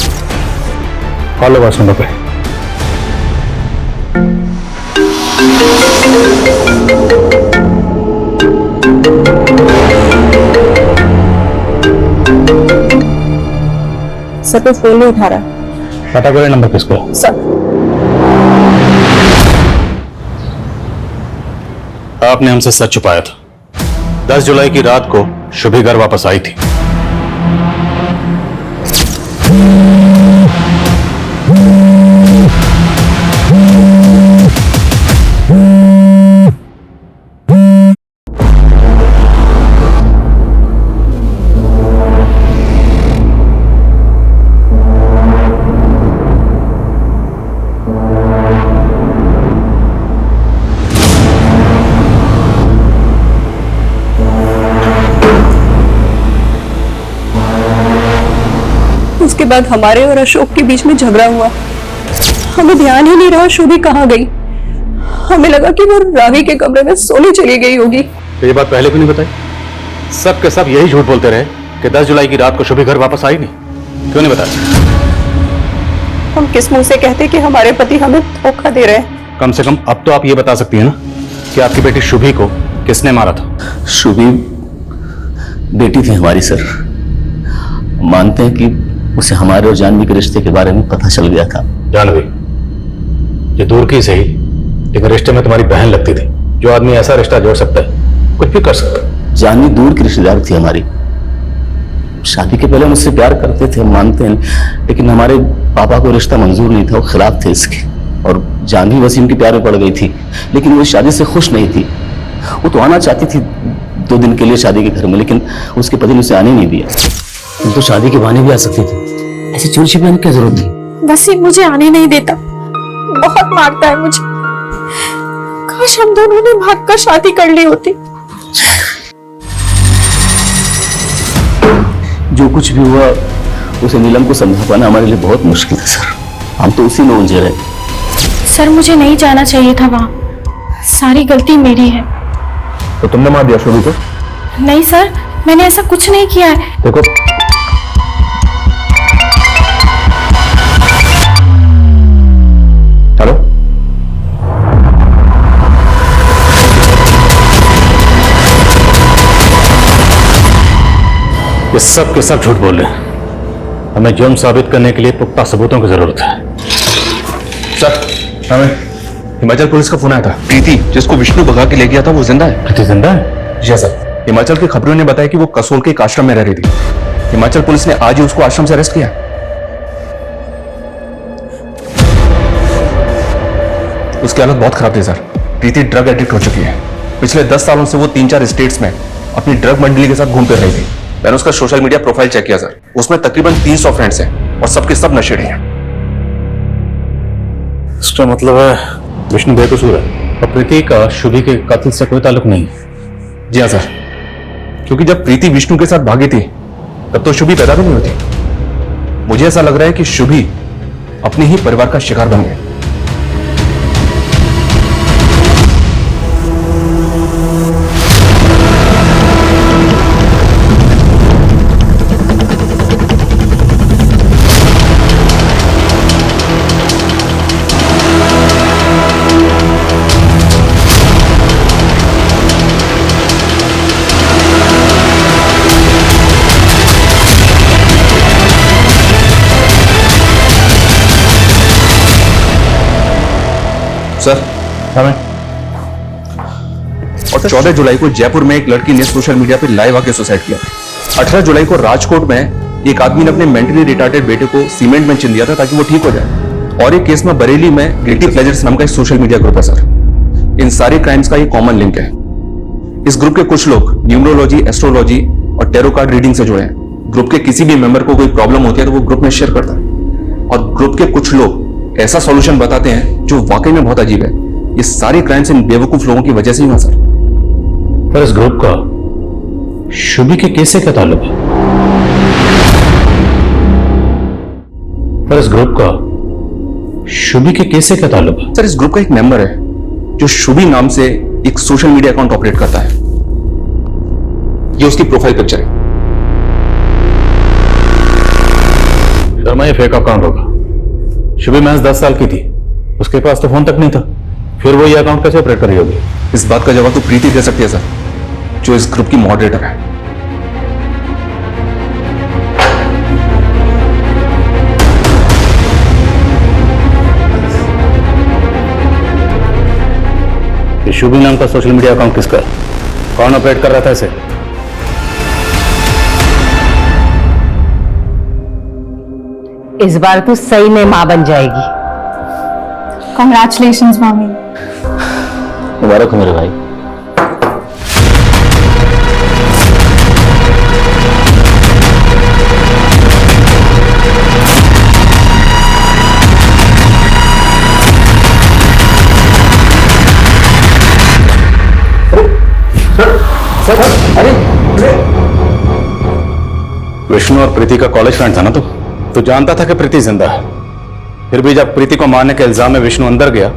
L: कॉल लगा नंबर पे।
F: सर तो फोन नहीं उठा रहा।
L: पता करें नंबर किसको?
F: सर
L: आपने हमसे सच छुपाया था। 10 जुलाई की रात को शुभी घर वापस आई थी।
F: उसके बाद हमारे और अशोक के बीच में झगड़ा हुआ। हमें ध्यान ही नहीं रहा शुभी कहाँ गई। हमें लगा कि वो रावी के कमरे में सोने चली गई होगी।
L: तो ये बात पहले क्यों नहीं बताई? सब के सब यही झूठ बोलते रहे कि 10 जुलाई की रात को शुभी घर वापस आई नहीं। क्यों नहीं बताया?
F: हम किस मुंह से कहते कि हमारे पति हमें धोखा दे रहे हैं?
L: कम से कम अब तो आप ये बता सकती है ना कि आपकी बेटी शुभी को किसने मारा था?
D: शुभी बेटी थी हमारी सर। मानते हैं कि उसे हमारे और जानवी के रिश्ते के बारे में पता चल गया था।
L: जानवी ये दूर की सही, लेकिन रिश्ते में तुम्हारी बहन लगती थी। जो आदमी ऐसा रिश्ता जोड़ सकता है कुछ भी कर सकता है।
D: जानवी दूर की रिश्तेदार थी हमारी। शादी के पहले मुझसे प्यार करते थे, मानते हैं, लेकिन हमारे पापा को रिश्ता मंजूर नहीं था, वो खिलाफ थे इसके। और जानवी वसीम के प्यार में पड़ गई थी, लेकिन वो शादी से खुश नहीं थी। वो तो आना चाहती थी 2 दिन के लिए शादी के घर में, लेकिन उसके पति ने उसे आने नहीं दिया। तो शादी के बहाने भी आ सकती थी, ऐसी चोरी छिपाने की क्या जरूरत थी?
I: वसीम मुझे आने नहीं देता, बहुत मारता है मुझे। काश हम दोनों ने भागकर शादी कर ली होती।
D: जो कुछ भी हुआ उसे नीलम को समझा पाना हमारे लिए बहुत मुश्किल था सर। हम तो उसी में उलझे रहे।
I: सर मुझे नहीं जाना चाहिए था वहां, सारी गलती मेरी है।
H: तो तुमने मार दिया शुभी को?
I: नहीं सर, मैंने ऐसा कुछ नहीं किया है।
L: देखो
H: हेलो,
L: ये सब के सब झूठ बोल रहे हैं। हमें जुर्म साबित करने के लिए पुख्ता सबूतों की जरूरत है।
H: सर हमें हिमाचल पुलिस का फोन आया था। प्रीति जिसको विष्णु भगा के ले गया था वो जिंदा है।
L: प्रीति जिंदा है?
H: जी सर, हिमाचल की खबरों ने बताया कि वो कसोल के एक आश्रम में रह रही थी। हिमाचल पुलिस ने आज ही उसको आश्रम से अरेस्ट किया। उसकी हालत बहुत खराब थी सर। प्रीति ड्रग एडिक्ट हो चुकी है। पिछले 10 सालों से वो 3-4 स्टेट्स में अपनी ड्रग मंडली के साथ घूम फिर रही थी। मैंने उसका सोशल मीडिया प्रोफाइल चेक किया सर, उसमें तकरीबन 300 फ्रेंड्स हैं और सबके सब नशेड़ी हैं।
L: इसका मतलब है विष्णु बेकसूर है और प्रीति का शुभी के कत्ल से कोई ताल्लुक नहीं।
H: जी हाँ सर, क्योंकि जब प्रीति विष्णु के साथ भागी थी तब तो शुभी पैदा भी नहीं होती। मुझे ऐसा लग रहा है कि शुभी अपने ही परिवार का शिकार बन गई। सर और 14 जुलाई को जयपुर में एक लड़की ने सोशल मीडिया पे लाइव आके सुसाइड किया। 18 जुलाई को राजकोट में एक आदमी ने अपने मेंटली रिटार्डेड बेटे को सीमेंट में चिन दिया था ताकि वो ठीक हो जाए। और एक केस में बरेली में गिल्टी प्लेजर्स नाम का एक सोशल मीडिया ग्रुप है सर। इन सारी क्राइम्स का ये कॉमन लिंक है। इस ग्रुप के कुछ लोग न्यूमरोलॉजी, एस्ट्रोलॉजी और टेरो कार्ड रीडिंग से जुड़े हैं। ग्रुप के किसी भी मेंबर को कोई प्रॉब्लम होती है तो वो ग्रुप में शेयर करता है और ग्रुप के कुछ लोग ऐसा सॉल्यूशन बताते हैं जो वाकई में बहुत अजीब है। ये सारी क्राइम्स इन बेवकूफ लोगों की वजह से ही हुआ सर।
L: पर इस ग्रुप का शुभी के केस से क्या ताल्लुक है? पर इस ग्रुप का शुभी के केस से क्या ताल्लुक है?
H: सर इस ग्रुप का एक मेंबर है जो शुभी नाम से एक सोशल मीडिया अकाउंट ऑपरेट करता है। ये उसकी प्रोफाइल पिक्चर है।
L: शर्मा, ये फेक अकाउंट होगा। शुभी महज 10 साल की थी, उसके पास तो फोन तक नहीं था, फिर वो ये अकाउंट कैसे ऑपरेट कर रही होगी?
H: इस बात का जवाब तो प्रीति दे सकती है सर, जो इस ग्रुप की मॉडरेटर है।
L: ये शुभी नाम का सोशल मीडिया अकाउंट किसका है? कौन ऑपरेट कर रहा था इसे?
G: इस बार तू सही में मां बन जाएगी।
I: कॉन्ग्रेचुलेशंस मामी।
D: मुबारक हो मेरे भाई।
L: अरे विष्णु और प्रीति का कॉलेज फ्रेंड था ना तो जानता था कि प्रीति जिंदा है। फिर भी जब प्रीति को मारने के इल्जाम में विष्णु अंदर गया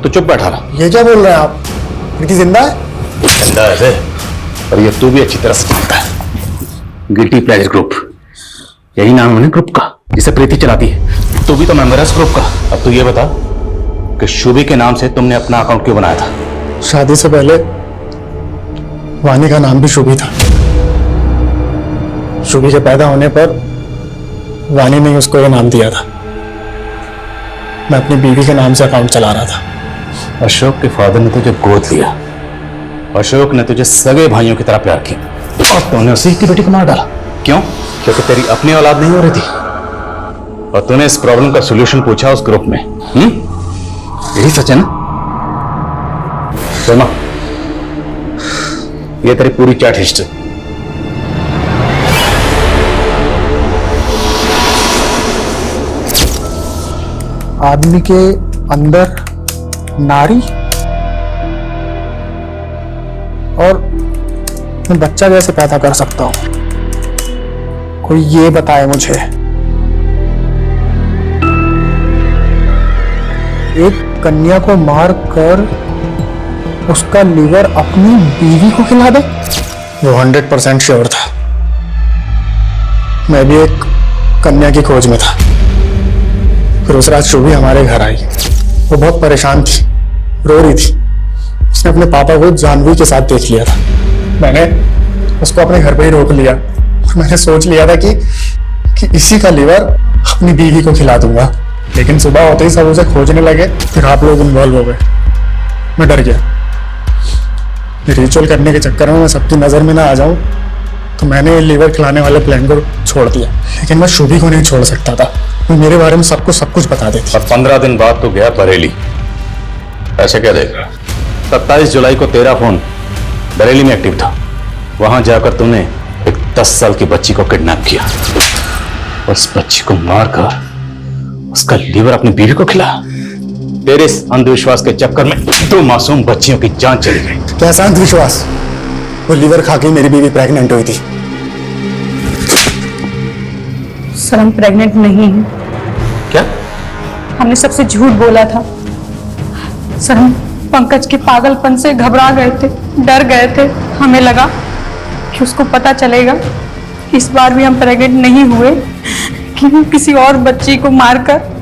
L: तो चुप बैठा रहा।
K: ये क्या बोल रहे हैं आप? प्रीति जिंदा है?
L: जिंदा है और ये तू भी अच्छी तरह से जानता है। गिल्टी प्लेजर ग्रुप, यही नाम है ना ग्रुप का जिसे प्रीति चलाती है। तू भी तो मेंबर है इस ग्रुप का। अब तू ये बता कि शुभी के नाम से तुमने अपना अकाउंट क्यों बनाया था?
K: शादी से पहले वानी का नाम भी शुभी था। शुभी के पैदा होने पर वानी ने उसको ये नाम दिया था। मैं अपनी बीवी के नाम से अकाउंट चला रहा था।
L: अशोक के फादर ने तुझे गोद लिया। अशोक ने तुझे सगे भाइयों की तरह प्यार किया और तूने उसी की बेटी को मार डाला। क्यों? क्योंकि तेरी अपनी औलाद नहीं हो रही थी और तूने इस प्रॉब्लम का सॉल्यूशन पूछा उस ग्रुप में। यही सच है ना? सुनो, ये तेरी पूरी चैट हिस्ट्री।
K: आदमी के अंदर नारी और मैं बच्चा कैसे पैदा कर सकता हूं? कोई ये बताए मुझे। एक कन्या को मार कर उसका लीवर अपनी बीवी को खिला दे? वो 100% श्योर था। मैं भी एक कन्या की खोज में था। फिर उस रात शुभी हमारे घर आई। वो बहुत परेशान थी, रो रही थी। उसने अपने पापा को जानवी के साथ देख लिया था। मैंने उसको अपने घर पे ही रोक लिया। मैंने सोच लिया था कि इसी का लीवर अपनी बीवी को खिला दूंगा। लेकिन सुबह होते ही सब उसे खोजने लगे। फिर आप लोग इन्वॉल्व हो गए। मैं डर गया। रिचुअल करने के चक्कर में मैं सबकी नजर में ना आ जाऊं, तो मैंने लीवर खिलाने वाले प्लान को छोड़ दिया। लेकिन मैं शुभी को नहीं छोड़ सकता था। वो मेरे बारे में सब कुछ बता देती।
L: और 15 दिन बाद तो गया बरेली। ऐसे क्या देख रहा? 27 जुलाई को तेरा फोन बरेली में एक्टिव था। वहां जाकर तूने एक 10 साल की बच्ची को किडनैप किया। उस बच्ची को मारकर उसका लीवर अपनी बीवी को खिलाया। तेरे इस अंधविश्वास के चक्कर में 2 मासूम बच्चियों की जान चली गई।
K: कैसा अंधविश्वास? वो लीवर खा के मेरी बीवी प्रेग्नेंट हुई थी।
F: सर, हम प्रेग्नेंट नहीं हैं।
L: क्या?
F: हमने सबसे झूठ बोला था सर। हम पंकज के पागलपन से घबरा गए थे, डर गए थे। हमें लगा कि उसको पता चलेगा इस बार भी हम प्रेग्नेंट नहीं हुए, कि वो किसी और बच्ची को मारकर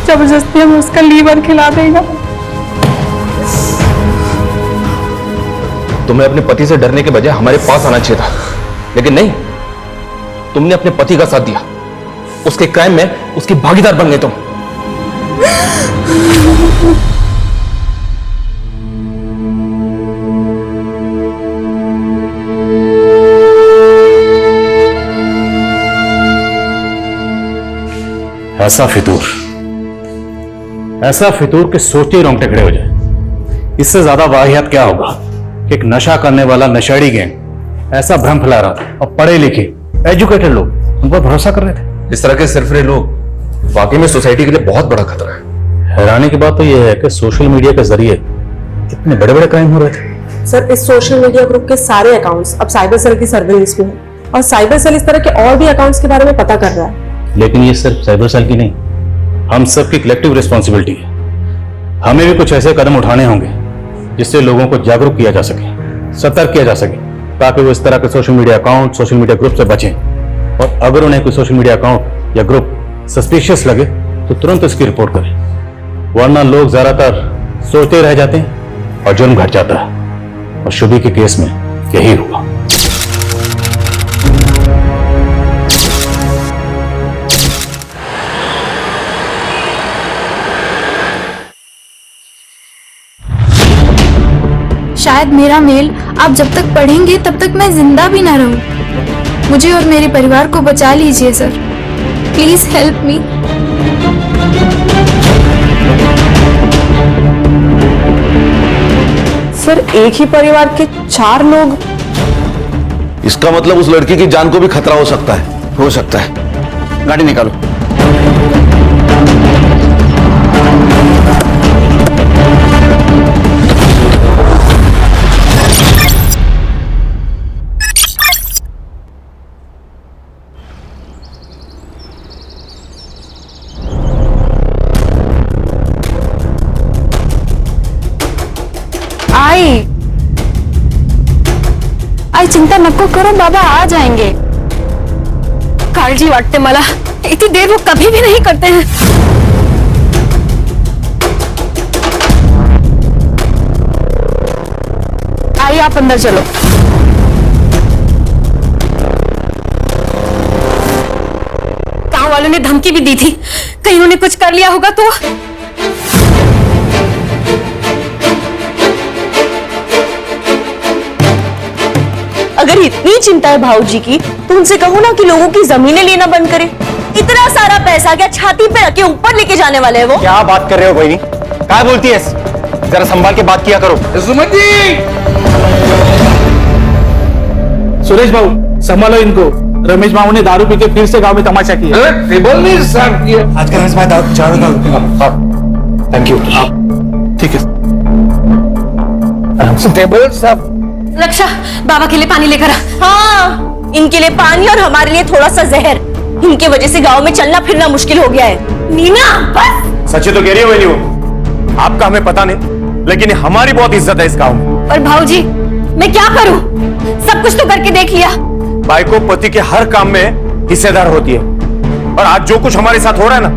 F: जबरदस्ती हमें उसका लीवर खिला देगा।
H: तुम्हें अपने पति से डरने के बजाय हमारे पास आना चाहिए था, लेकिन नहीं, तुमने अपने पति का साथ दिया। उसके क्राइम में उसकी भागीदार बन गए तुम।
L: ऐसा फितूर के सोचते ही रोंगटे खड़े हो जाए। इससे ज्यादा वाहियात क्या होगा कि एक नशा करने वाला नशेड़ी गैंग ऐसा भ्रम फैला रहा था और पढ़े लिखे एजुकेटेड लोग उन पर भरोसा कर रहे थे।
H: इस तरह के सिरफिरे लोग वाकई में सोसाइटी के लिए बहुत बड़ा खतरा है।
L: हैरानी की बात तो यह है कि सोशल मीडिया के जरिए इतने बड़े बड़े क्राइम हो रहे थे।
N: सर, इस सोशल मीडिया ग्रुप के सारे अकाउंट्स अब साइबर सेल की सर्विलेंस में हैं और साइबर सेल इस तरह के और भी अकाउंट्स के बारे में पता कर रहा है।
L: लेकिन ये सिर्फ साइबर सेल की नहीं, हम सबकी कलेक्टिव रिस्पॉन्सिबिलिटी है। हमें भी कुछ ऐसे कदम उठाने होंगे जिससे लोगों को जागरूक किया जा सके, सतर्क किया जा सके, ताकि वो इस तरह के social media account, social media group से बचें। और अगर उन्हें कोई सोशल मीडिया अकाउंट या ग्रुप सस्पिशियस लगे तो तुरंत इसकी रिपोर्ट करें, वरना लोग ज्यादातर सोचते रह जाते हैं और जुर्म घट जाता है। और शुभी के केस में यही हुआ।
I: शायद मेरा मेल आप जब तक पढ़ेंगे तब तक मैं जिंदा भी ना रहूं। मुझे और मेरे परिवार को बचा लीजिए sir, please help me.
N: Sir, एक ही परिवार के 4 लोग?
J: इसका मतलब उस लड़की की जान को भी खतरा हो सकता है। हो सकता है। गाड़ी निकालो।
I: आई चिंता नको करो, बाबा आ जाएंगे। काळजी वाटते मला, इतनी देर वो कभी भी नहीं करते हैं। आइए आप अंदर चलो। गांव वालों ने धमकी भी दी थी, कहीं उन्होंने कुछ कर लिया होगा तो।
O: अगर इतनी चिंता है भाऊजी की तो उनसे कहो ना कि लोगों की जमीनें लेना बंद करें। इतना सारा पैसा क्या छाती पे रख के ऊपर लेके जाने वाले हैं वो?
K: क्या बात कर रहे हो बहनी? क्या बोलती है? जरा संभाल के बात किया करो।
E: सुमन जी, सुरेश बाबू संभालो इनको। रमेश बाबू ने दारू पी के फिर से गांव में तमाशा किया। टेबल नहीं साफ किया।
K: आज का रमेश भाई थैंक यू। ठीक है,
E: टेबल साफ।
I: रक्षा, बाबा के लिए पानी लेकर आ।
O: हाँ, इनके लिए पानी और हमारे लिए थोड़ा सा जहर। इनके वजह से गांव में चलना फिरना मुश्किल हो गया है। नीना बस।
K: सच्ची तो कह रही हो बहनी वो। आपका हमें पता नहीं, लेकिन हमारी बहुत इज्जत है इस गांव में।
I: पर भाऊजी मैं क्या करूं? सब कुछ तो करके देख लिया।
K: भाई को पति के हर काम में हिस्सेदार होती है, और आज जो कुछ हमारे साथ हो रहा है ना,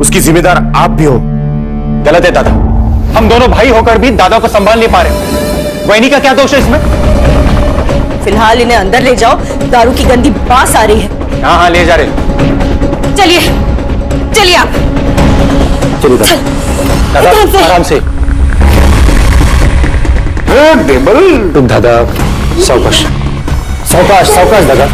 K: उसकी जिम्मेदार आप भी हो। गलत है दादा, हम दोनों भाई होकर भी दादा को संभाल नहीं पा रहे। वैनी का क्या दोष है इसमें?
O: फिलहाल इन्हें अंदर ले जाओ, दारू की गंदी बास आ रही है।
K: हाँ हाँ ले जा रहे।
I: चलिए चलिए आप।
K: चलिए दादा, आराम से। तुम दादा सावकाश सावकाश सावकाश दादा।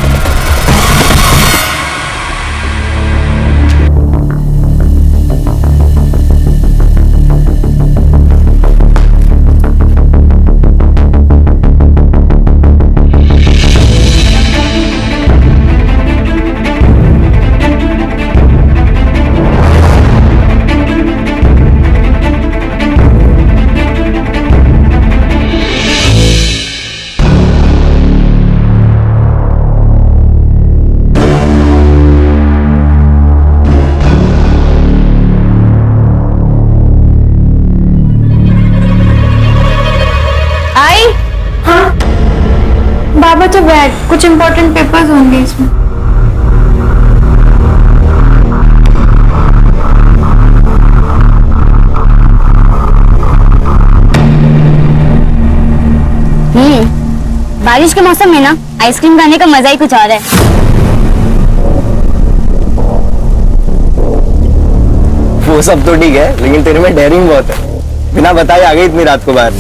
I: बाबा तो बैग, कुछ इंपॉर्टेंट पेपर्स होंगे इसमें।
A: बारिश के मौसम में ना आइसक्रीम खाने का मजा ही कुछ और है।
P: वो सब तो ठीक है, लेकिन तेरे में डेयरिंग बहुत है। बिना बताए आ गई इतनी रात को बाहर।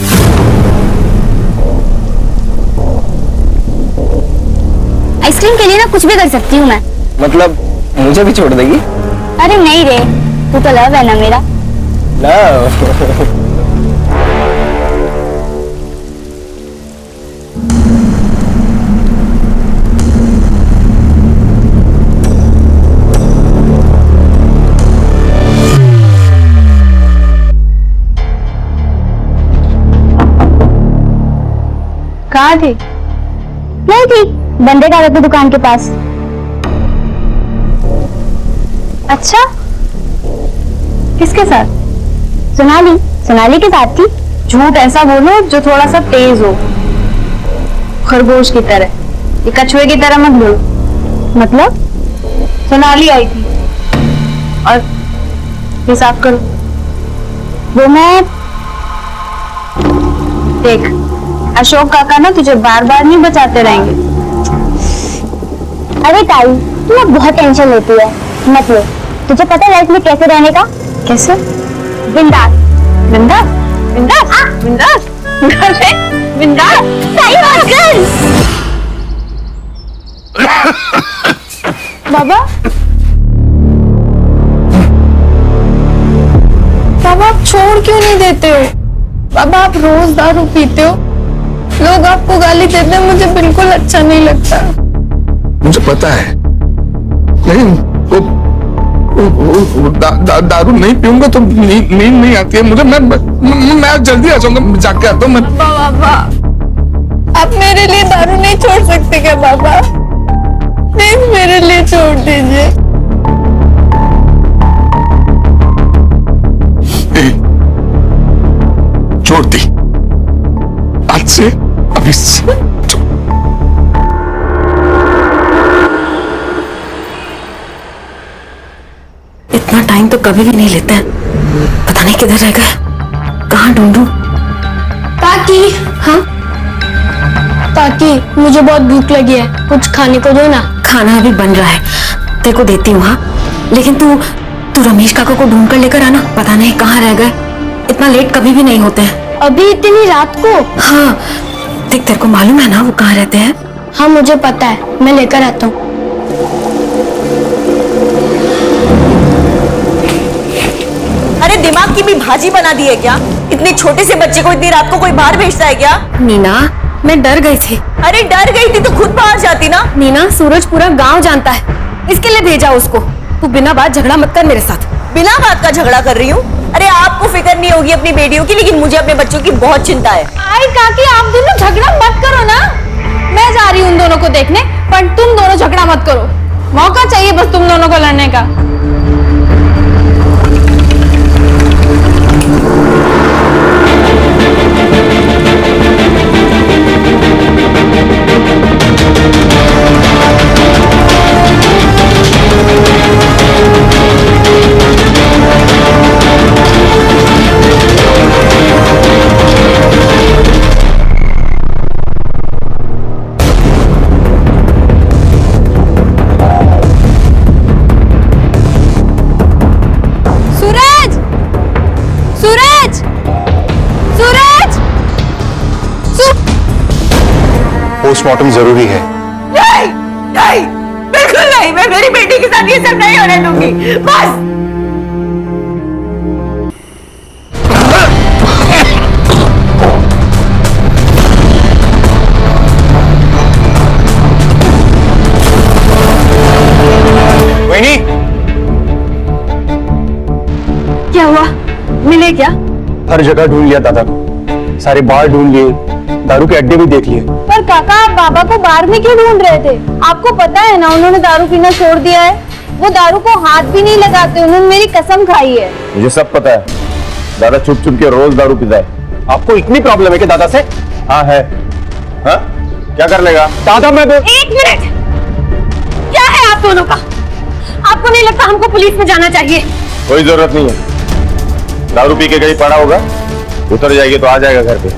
A: आइसक्रीम के लिए ना कुछ भी कर सकती हूँ मैं।
P: मतलब मुझे भी छोड़ देगी?
A: अरे नहीं रे, तू तो लव है ना मेरा।
P: लव?
A: कहाँ थी? नहीं थी, बंदे कागज की दुकान के पास। अच्छा, किसके साथ? सोनाली। सोनाली के साथ थी।
I: झूठ ऐसा बोलो जो थोड़ा सा तेज हो, खरगोश की तरह। ये कछुए की तरह मत बोलो।
A: मतलब?
I: सोनाली आई थी और ये साफ करो।
A: वो मैं
I: देख, अशोक काका ना तुझे बार बार नहीं बचाते रहेंगे।
A: अरे ताई, तू ना बहुत टेंशन लेती है। मत ले। तुझे पता है लाइफ में कैसे रहने का?
I: कैसे?
A: बिंदास।
I: बिंदास? बिंदास? बिंदास? बिंदास?
A: सही बात कर।
I: बाबा, बाबा आप छोड़ क्यों नहीं देते हो? बाबा आप रोज दारू पीते हो, लोग आपको गाली देते हैं, मुझे बिल्कुल अच्छा नहीं लगता।
Q: मुझे पता है, लेकिन दारू नहीं पीऊंगा तो नींद नहीं आती है मुझे। मैं जल्दी आ जाऊंगा, जाके आता हूँ मैं।
I: बाबा आप मेरे लिए दारू नहीं छोड़ सकते क्या? बाबा प्लीज मेरे लिए छोड़ दीजिए।
Q: छोड़ दी, आज से, अभी से।
O: इतना टाइम तो कभी भी नहीं लेते हैं। पता नहीं किधर रह गए, कहाँ ढूंढूं?
A: ताकि
O: हाँ
A: ताकि मुझे बहुत भूख लगी है, कुछ खाने को दो ना।
O: खाना अभी बन रहा है, तेरे को देती हूँ। हाँ लेकिन तू रमेश काका को ढूंढ कर लेकर आना। पता नहीं कहाँ रह गए, इतना लेट कभी भी नहीं होते हैं।
A: अभी इतनी रात को?
O: हाँ देख, तेरे को मालूम है ना वो कहाँ रहते हैं?
A: हाँ मुझे पता है, मैं लेकर आता हूँ।
O: अरे दिमाग की भी भाजी बना दी है क्या? इतने छोटे से बच्चे को इतनी रात को कोई बाहर भेजता है क्या?
I: नीना, मैं डर गई थी।
O: अरे डर गई थी तो खुद बाहर जाती ना।
I: नीना, सूरज पूरा गांव जानता है, इसके लिए भेजा उसको। तू बिना बात झगड़ा मत कर मेरे साथ।
O: बिना बात का झगड़ा कर रही हूँ? अरे आपको फिक्र नहीं होगी अपनी बेटियों की, लेकिन मुझे अपने बच्चों की बहुत चिंता है।
I: आई काकी, आप दोनों झगड़ा मत करो ना। मैं जा रही हूँ उन दोनों को देखने, पर तुम दोनों झगड़ा मत करो। मौका चाहिए बस तुम दोनों को लड़ने का।
J: पोस्टमार्टम जरूरी है।
O: नहीं नहीं, बिल्कुल नहीं। मैं मेरी बेटी के साथ ये सब नहीं होने दूंगी, बस।
J: वहीनी,
I: क्या हुआ? मिले क्या?
K: हर जगह ढूंढ लिया दादा को, सारे बार ढूंढ लिए, दारू के अड्डे भी देख लिए।
I: पर काका, आप बाबा को बार में क्यों ढूंढ रहे थे? आपको पता है ना उन्होंने दारू पीना छोड़ दिया है। वो दारू को हाथ भी नहीं लगाते, उन्होंने मेरी कसम खाई है।
L: मुझे सब पता है, दादा चुप चुप के रोज दारू पीता है।
K: आपको इतनी प्रॉब्लम है कि दादा से?
L: हाँ है। हाँ क्या कर लेगा
K: दादा? मैं
I: 1 मिनट, क्या है आप दोनों का? आपको नहीं लगता हमको पुलिस में जाना चाहिए?
L: कोई जरूरत नहीं है, दारू पी के कहीं पड़ा होगा, उतर जाएगी तो आ जाएगा घर पे।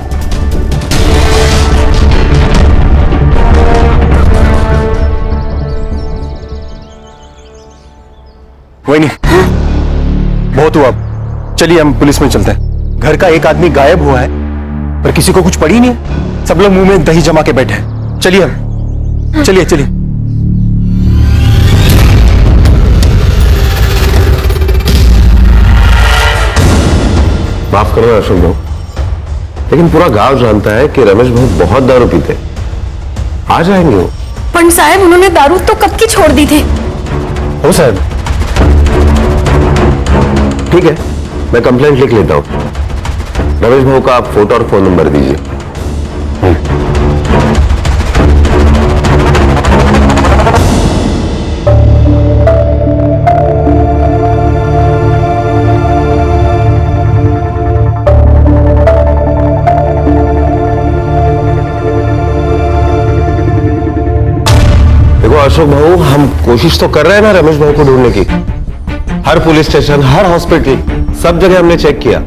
K: कोई नहीं, बहुत हुआ, चलिए हम पुलिस में चलते हैं। घर का एक आदमी गायब हुआ है, पर किसी को कुछ पड़ी नहीं है। सब लोग मुंह में दही जमा के बैठे हैं। चलिए हम, चलिए चलिए।
L: माफ करना अशोक भाऊ, लेकिन पूरा गांव जानता है कि रमेश भाऊ बहुत दारू पीते। आ जाएंगे वो।
I: पंडित साहब, उन्होंने दारू तो कब की छोड़ दी थी।
L: हो साहब, ठीक है, मैं कंप्लेंट लिख लेता हूं। रमेश भाऊ का आप फोटो और फोन नंबर दीजिए। अशोक भाऊ, हम कोशिश तो कर रहे हैं ना रमेश भाऊ को ढूंढने की। हर पुलिस स्टेशन, हर हॉस्पिटल, सब जगह हमने चेक किया,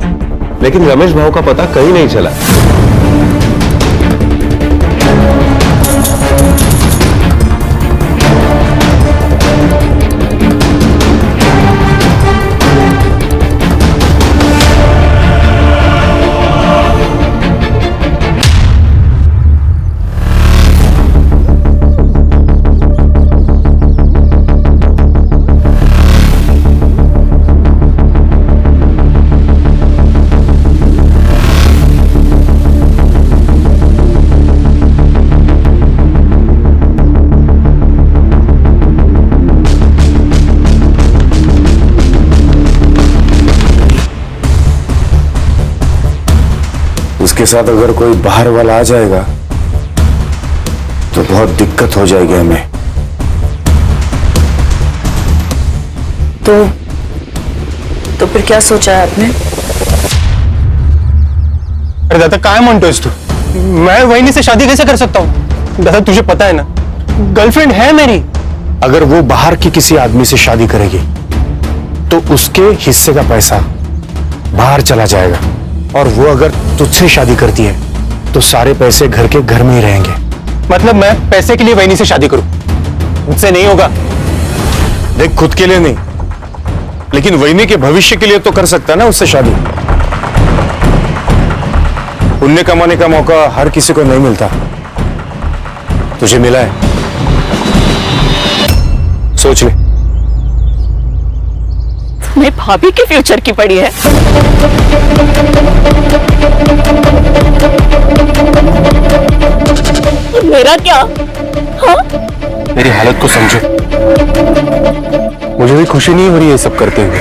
L: लेकिन रमेश भाऊ का पता कहीं नहीं चला।
R: उसके साथ अगर कोई बाहर वाला आ जाएगा तो बहुत दिक्कत हो जाएगी हमें।
N: तो फिर क्या सोचा है आपने?
K: अरे दादा, काय म्हणतोयस तू? मैं वहिनी से शादी कैसे कर सकता हूँ? दादा, तुझे पता है ना, गर्लफ्रेंड है मेरी। अगर वो बाहर की किसी आदमी से शादी करेगी तो उसके हिस्से का पैसा बाहर चला जाएगा, और वो अगर तुझसे शादी करती है तो सारे पैसे घर के घर में ही रहेंगे। मतलब मैं पैसे के लिए वहिनी से शादी करूं? मुझसे नहीं होगा। देख, खुद के लिए नहीं, लेकिन वहिनी के भविष्य के लिए तो कर सकता है ना उससे शादी। पुण्य कमाने का मौका हर किसी को नहीं मिलता। तुझे मिला है, सोच ले।
O: तुम्हें भाभी के फ्यूचर की पड़ी है। मेरा क्या? हाँ?
K: मेरी हालत को समझो। मुझे भी खुशी नहीं हो रही है सब करते हुए।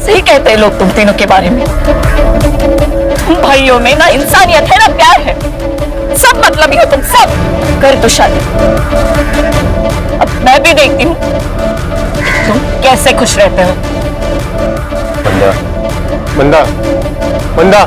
O: सही कहते हैं लोग तुम तीनों के बारे में। तुम भाइयों में ना इंसानियत है ना प्यार है। सब मतलब ही हो तुम सब। कर दो शादी। अब मैं भी देखती हूँ तुम कैसे खुश रहते हो।
K: बंदा, बंदा, बंदा।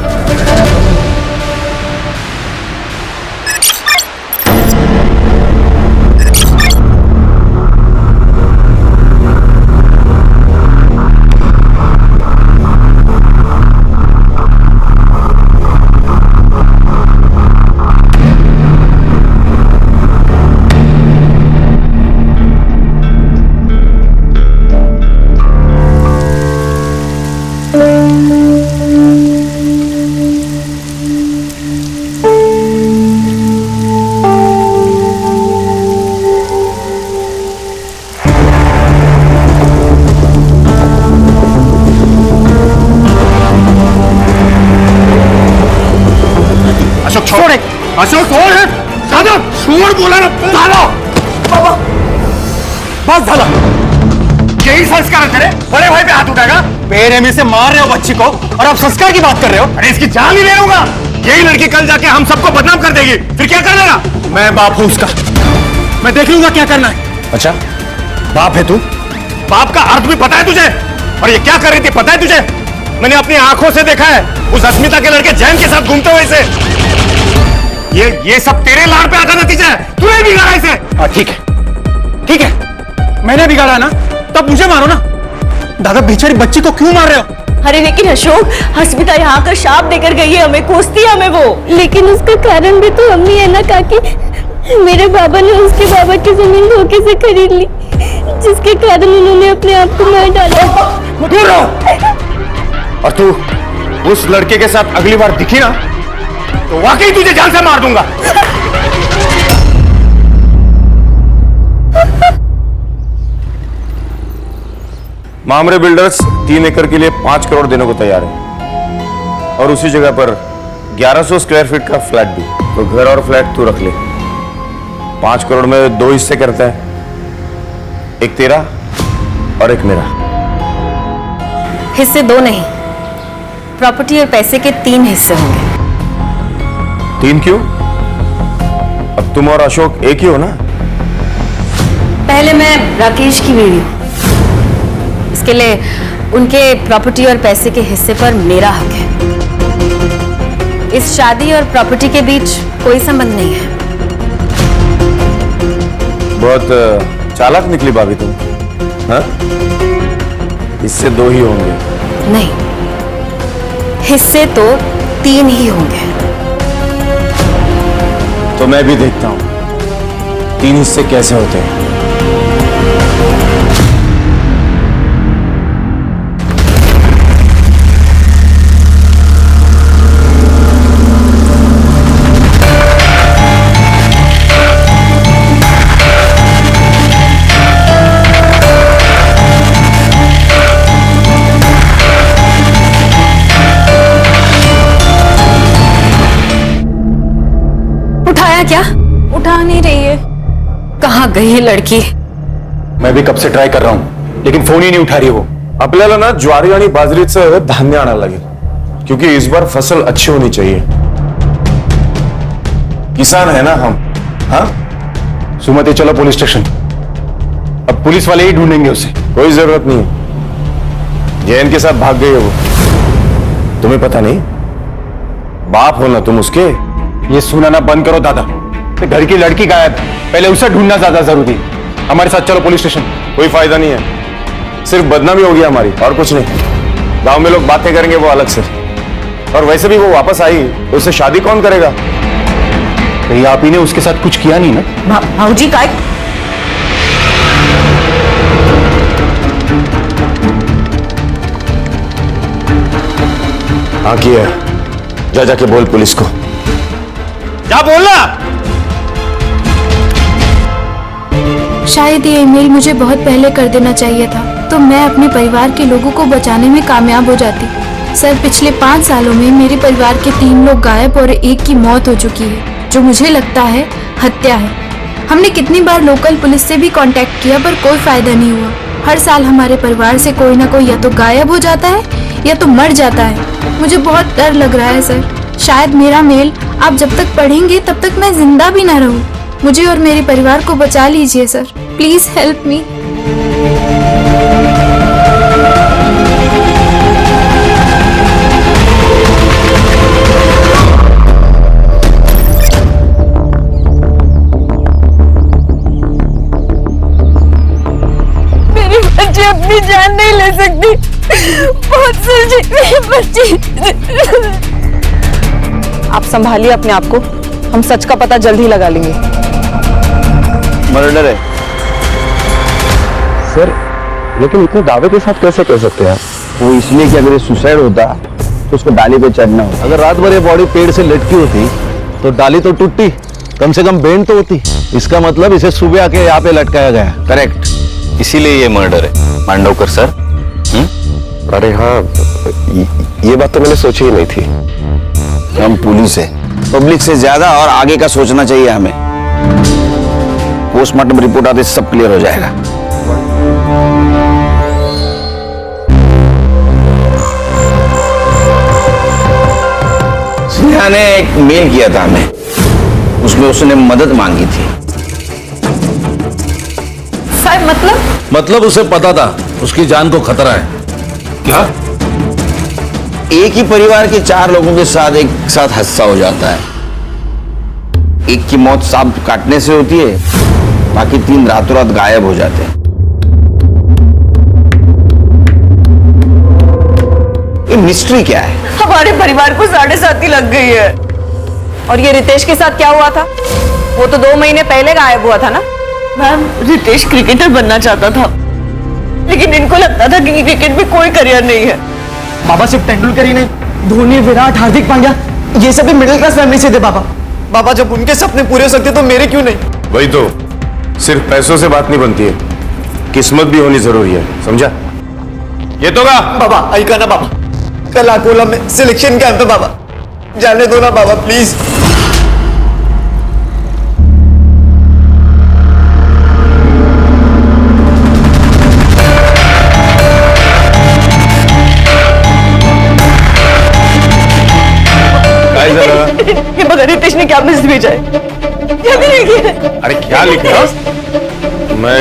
R: अशोक, छोड़ है दादा, छोड़ बोला ना दादा। बाबा, बस दादा, यही संस्कार है तेरे? बड़े भाई पे हाथ उठाएगा? बेरहमी से मार रहे हो बच्ची को और अब संस्कार की बात कर रहे हो? अरे इसकी जान ही ले लूंगा। यही लड़की कल जाके हम सबको बदनाम कर देगी, फिर क्या कर लेगा? मैं बाप हूं उसका, मैं देख लूंगा क्या करना है। अच्छा, बाप है तू? बाप का अर्थ भी पता है तुझे? और ये क्या कर रही थी पता है तुझे? मैंने अपनी आंखों से देखा है उस अस्मिता के लड़के जैन के साथ घूमते हुए इसे। ये सब तेरे लाड़ पे आता नतीजा है। तूने बिगाड़ा इसे। ठीक है, ठीक है, मैंने बिगाड़ा ना, तब मुझे मारो ना। दादा, बेचारी बच्ची को क्यों मार रहे हो?
O: अरे लेकिन अशोक, अस्मिता यहाँ का शाप देकर गई है हमें, कोसती है हमें वो।
A: लेकिन उसका कारण भी तो हम ही है ना काकी। मेरे बाबा ने उसके बाबा की जमीन धोखे से खरीद ली, जिसके कारण उन्होंने अपने आप को मार डाला।
R: दूर रहो। और तू उस लड़के के साथ अगली बार दिखी ना तो वाकई तुझे जान से मार दूंगा। मामरे बिल्डर्स 3 एकड़ के लिए 5 करोड़ देने को तैयार है।
L: और उसी जगह पर 1100 स्क्वायर फीट का फ्लैट भी। तो घर और फ्लैट तू रख ले। 5 करोड़ में 2 हिस्से करता है, एक तेरा और एक मेरा।
S: हिस्से 2 नहीं, प्रॉपर्टी और पैसे के 3 हिस्से होंगे।
L: 3 क्यों? अब तुम और अशोक एक ही हो ना?
S: पहले मैं राकेश की बीवी हूं, इसके लिए उनके प्रॉपर्टी और पैसे के हिस्से पर मेरा हक है। इस शादी और प्रॉपर्टी के बीच कोई संबंध नहीं है।
L: बहुत चालाक निकली भाभी तुम, हाँ? हिस्से 2 ही होंगे।
S: नहीं, हिस्से तो 3 ही होंगे।
L: तो मैं भी देखता हूं 3 हिस्से कैसे होते हैं।
S: क्या उठा नहीं रही है? कहाँ गई है लड़की?
L: मैं भी कब से ट्राय कर रहा हूं, लेकिन फोन ही नहीं उठा रही वो। आपल्याला ना ज्वारी आणि बाजरीचं धान्य आणायला लागेल, क्योंकि इस बार फसल अच्छी होनी चाहिए। किसान है ना हम, हाँ?
C: सुमति चलो पुलिस स्टेशन, अब पुलिस वाले ही ढूंढेंगे उसे।
L: कोई जरूरत नहीं है, जैन के साथ भाग गई है वो। तुम्हें पता नहीं? बाप हो ना तुम उसके।
C: ये सुनाना बंद करो दादा, घर की लड़की गायब, पहले उसे ढूंढना ज्यादा जरूरी। हमारे साथ चलो पुलिस स्टेशन।
L: कोई फायदा नहीं है, सिर्फ बदनामी होगी हमारी, और कुछ नहीं। गांव में लोग बातें करेंगे वो अलग से, और वैसे भी वो वापस आई तो उससे शादी कौन करेगा?
C: कहीं आप ही ने उसके साथ कुछ किया नहीं ना?
O: भाऊजी काय?
L: हाँ किया, जा जाके बोल पुलिस को।
C: क्या बोलना?
I: शायद ये ईमेल मुझे बहुत पहले कर देना चाहिए था, तो मैं अपने परिवार के लोगों को बचाने में कामयाब हो जाती। सर, पिछले 5 सालों में मेरे परिवार के 3 लोग गायब और 1 की मौत हो चुकी है, जो मुझे लगता है हत्या है। हमने कितनी बार लोकल पुलिस से भी कांटेक्ट किया, पर कोई फायदा नहीं हुआ। हर साल हमारे परिवार से कोई ना कोई या तो गायब हो जाता है या तो मर जाता है। मुझे बहुत डर लग रहा है सर। शायद मेरा मेल आप जब तक पढ़ेंगे तब तक मैं जिंदा भी ना रहूं। मुझे और मेरे परिवार को बचा लीजिए सर, प्लीज हेल्प मी।
O: मेरी बच्ची अपनी जान नहीं ले सकती, बहुत सुलझी मेरी बच्ची।
N: आप संभालिए अपने आप को, हम सच का पता जल्द ही लगा लेंगे।
L: मर्डर है
P: सर, लेकिन इतने दावे के साथ कैसे कह सकते हैं? वो इसलिए कि अगर ये सुसाइड होता तो उसको डाली पे चढ़ना होता। अगर रात भर ये बॉडी पेड़ से लटकी होती तो डाली तो टूटती, कम से कम बेंड तो होती। इसका मतलब इसे सुबह आके यहाँ पे लटकाया गया।
L: करेक्ट, इसीलिए ये मर्डर है। मांडवकर सर।
P: अरे हाँ, ये बात तो मैंने सोची ही नहीं थी।
T: हम पुलिस है, पब्लिक से ज्यादा और आगे का सोचना चाहिए हमें। पोस्टमार्टम रिपोर्ट आते सब क्लियर हो जाएगा। स्नेहा ने एक मेल किया था हमें, उसमें उसने मदद मांगी थी।
O: सर
L: मतलब उसे पता था उसकी जान को खतरा है। क्या?
T: एक ही परिवार के 4 लोगों के साथ एक साथ हादसा हो जाता है। एक की मौत सांप काटने से होती है, बाकी 3 रातों रात गायब हो जाते हैं। ये मिस्ट्री क्या है?
O: हमारे परिवार को 7.5 लग गई है।
N: और ये रितेश के साथ क्या हुआ था? वो तो 2 महीने पहले गायब हुआ था ना?
O: मैम, रितेश क्रिकेटर बनना चाहता था, लेकिन इनको लगता था कि क्रिकेट में कोई करियर नहीं है।
E: बाबा सिर्फ तेंदुलकर ही नहीं, धोनी, विराट, हार्दिक पांड्या, ये सभी मिडिल क्लास फैमिली से थे। बाबा जब उनके सपने पूरे हो सकते तो मेरे क्यों नहीं?
L: वही तो, सिर्फ पैसों से बात नहीं बनती है, किस्मत भी होनी जरूरी है, समझा? ये तो
E: बाबा ऐका ना बाबा,
R: कल अकोला में सिलेक्शन कैंप है बाबा, जाने दो ना बाबा प्लीज।
O: ये बता रितेश ने क्या मैसेज भेजा है? क्या लिखा है?
L: अरे क्या लिखा? मैं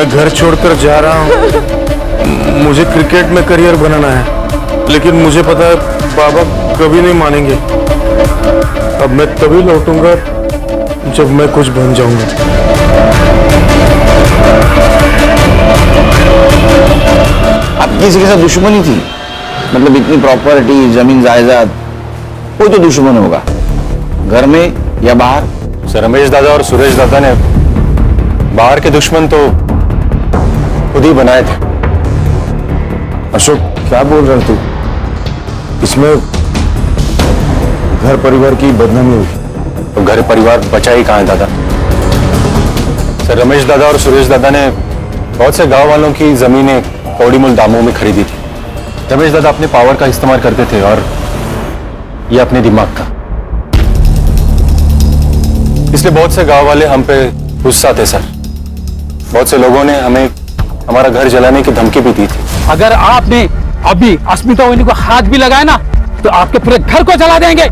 L: घर छोड़कर जा रहा हूँ। मुझे क्रिकेट में करियर बनाना है, लेकिन मुझे पता है बाबा कभी नहीं मानेंगे। अब मैं तभी लौटूंगा जब मैं कुछ बन जाऊंगा।
T: अब किसी के साथ दुश्मनी थी? मतलब इतनी प्रॉपर्टी, जमीन जायदाद, कोई तो दुश्मन होगा, घर में या बाहर?
L: सर रमेश दादा और सुरेश दादा ने बाहर के दुश्मन तो खुद ही बनाए थे। अशोक क्या बोल रहे तू? इसमें घर परिवार की बदनामी हुई तो घर परिवार बचा ही कहां है दादा? सर रमेश दादा और सुरेश दादा ने बहुत से गांव वालों की जमीनें कौड़ी मूल दामों में खरीदी थी। रमेश दादा अपने पावर का इस्तेमाल करते थे और ये अपने दिमाग का, इसलिए बहुत से गांव वाले हम पे गुस्सा थे सर। बहुत से लोगों ने हमें हमारा घर जलाने की धमकी भी दी थी।
U: अगर आपने अभी अस्मिता वहिनी को हाथ भी लगाया ना तो आपके पूरे घर को जला देंगे।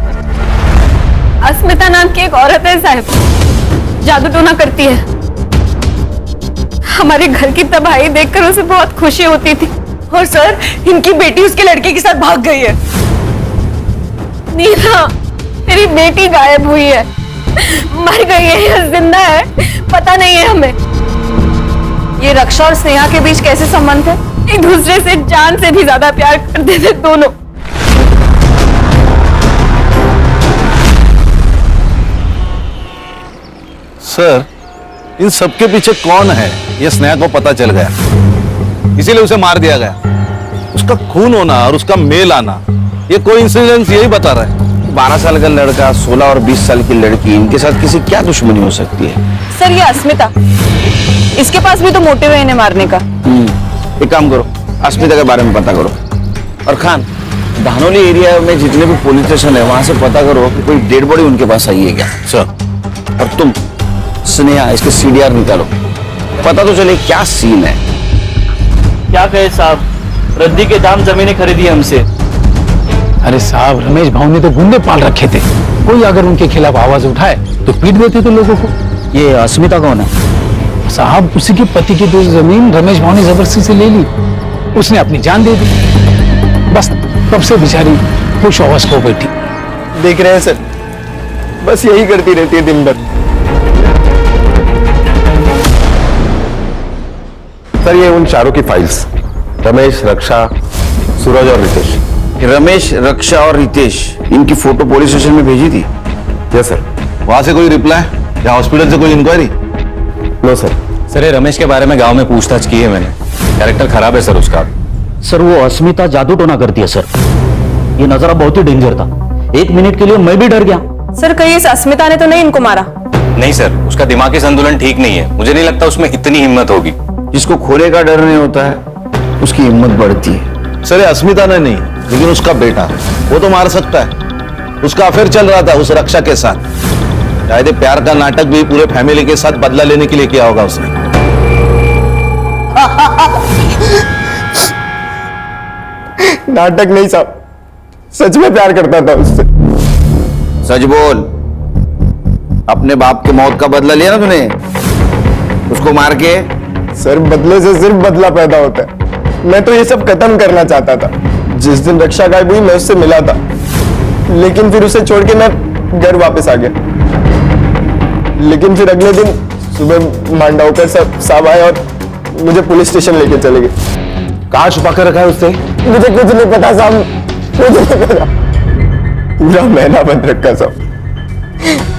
O: अस्मिता नाम की एक औरत है साहब, जादू टोना करती है। हमारे घर की तबाही देखकर उसे बहुत खुशी होती थी। और सर, इनकी बेटी उसके लड़के के साथ भाग गई है। नीला, मेरी बेटी गायब हुई है, मर गई है या जिंदा है पता नहीं है हमें। ये रक्षा और स्नेहा के बीच कैसे संबंध है? एक दूसरे से जान से भी ज्यादा प्यार करते थे दोनों।
P: सर, इन सबके पीछे कौन है ये स्नेहा को पता चल गया, इसीलिए उसे मार दिया गया। उसका खून होना और उसका मेल आना ये कोइंसिडेंस यही बता रहा है।
T: 12 साल का लड़का, 16 और 20 साल की लड़की, इनके साथ किसी क्या दुश्मनी हो सकती है?
O: सर, ये अस्मिता, इसके पास भी तो मोटिव है इन्हें मारने का।
T: एक काम करो, अस्मिता के बारे में पता करो। और खान, धानोली एरिया में जितने भी पुलिस स्टेशन है वहां से पता करो कि कोई डेड बॉडी उनके पास आई है क्या।
P: सर।
T: और तुम स्नेहा, इसके CDR निकालो, पता तो चले क्या सीन है।
V: क्या कहे साहब, रद्दी के दाम जमीनें खरीदी हमसे।
U: अरे साहब, रमेश भाव ने तो गुंडे पाल रखे थे, कोई अगर उनके खिलाफ आवाज उठाए तो पीट देते थे लोगों को।
T: ये अस्मिता कौन है?
U: साहब, उसी के पति की 2 जमीन रमेश भाव ने जबरदस्ती से ले ली, उसने अपनी जान दे दी। बस तब से बेचारी खुश आवाज खो बैठी।
R: देख रहे हैं सर, बस यही करती रहती है दिन भर।
L: सर ये उन चारों की फाइल्स, रमेश, रक्षा, सूरज और रितेश।
T: रमेश, रक्षा और रितेश, इनकी फोटो पुलिस स्टेशन में भेजी थी?
L: Yes sir.
P: वहां से कोई रिप्लाई या हॉस्पिटल से कोई इंक्वायरी?
L: No sir.
D: सर ये रमेश के बारे में गांव में पूछताछ की है मैंने, कैरेक्टर खराब है सर उसका।
W: सर वो अस्मिता जादू टोना करती है सर, ये नजारा बहुत ही डेंजर था, 1 मिनट के लिए मैं भी डर गया।
O: सर, कहीं इस अस्मिता ने तो नहीं इनको मारा?
D: नहीं सर, उसका दिमागी संतुलन ठीक नहीं है, मुझे नहीं लगता उसमें इतनी हिम्मत होगी।
T: जिसको खोले का डर नहीं होता है उसकी हिम्मत बढ़ती है।
P: सर ये अस्मिता ने नहीं, लेकिन उसका बेटा वो तो मार सकता है। उसका अफेयर चल रहा था उस रक्षा के साथ, शायद प्यार का नाटक भी पूरे फैमिली के साथ बदला लेने के लिए किया होगा उसने।
R: नाटक नहीं साहब, सच में प्यार करता था उससे।
T: सच बोल, अपने बाप के मौत का बदला लिया ना तूने उसको मार के?
R: सर, बदले से सिर्फ बदला पैदा होता है। मैं तो ये सब खत्म करना चाहता था। जिस दिन रक्षा गायब हुई मैं उससे मिला था, लेकिन फिर उसे छोड़ के मैं घर वापस आ गया। लेकिन फिर अगले दिन सुबह मांडावकर साहब आए और मुझे पुलिस स्टेशन लेके चले गए।
L: कहाँ छुपा कर रखा है उससे?
R: मुझे कुछ नहीं पता साहब, कुछ नहीं पता। पूरा महीना बंद रखा साहब,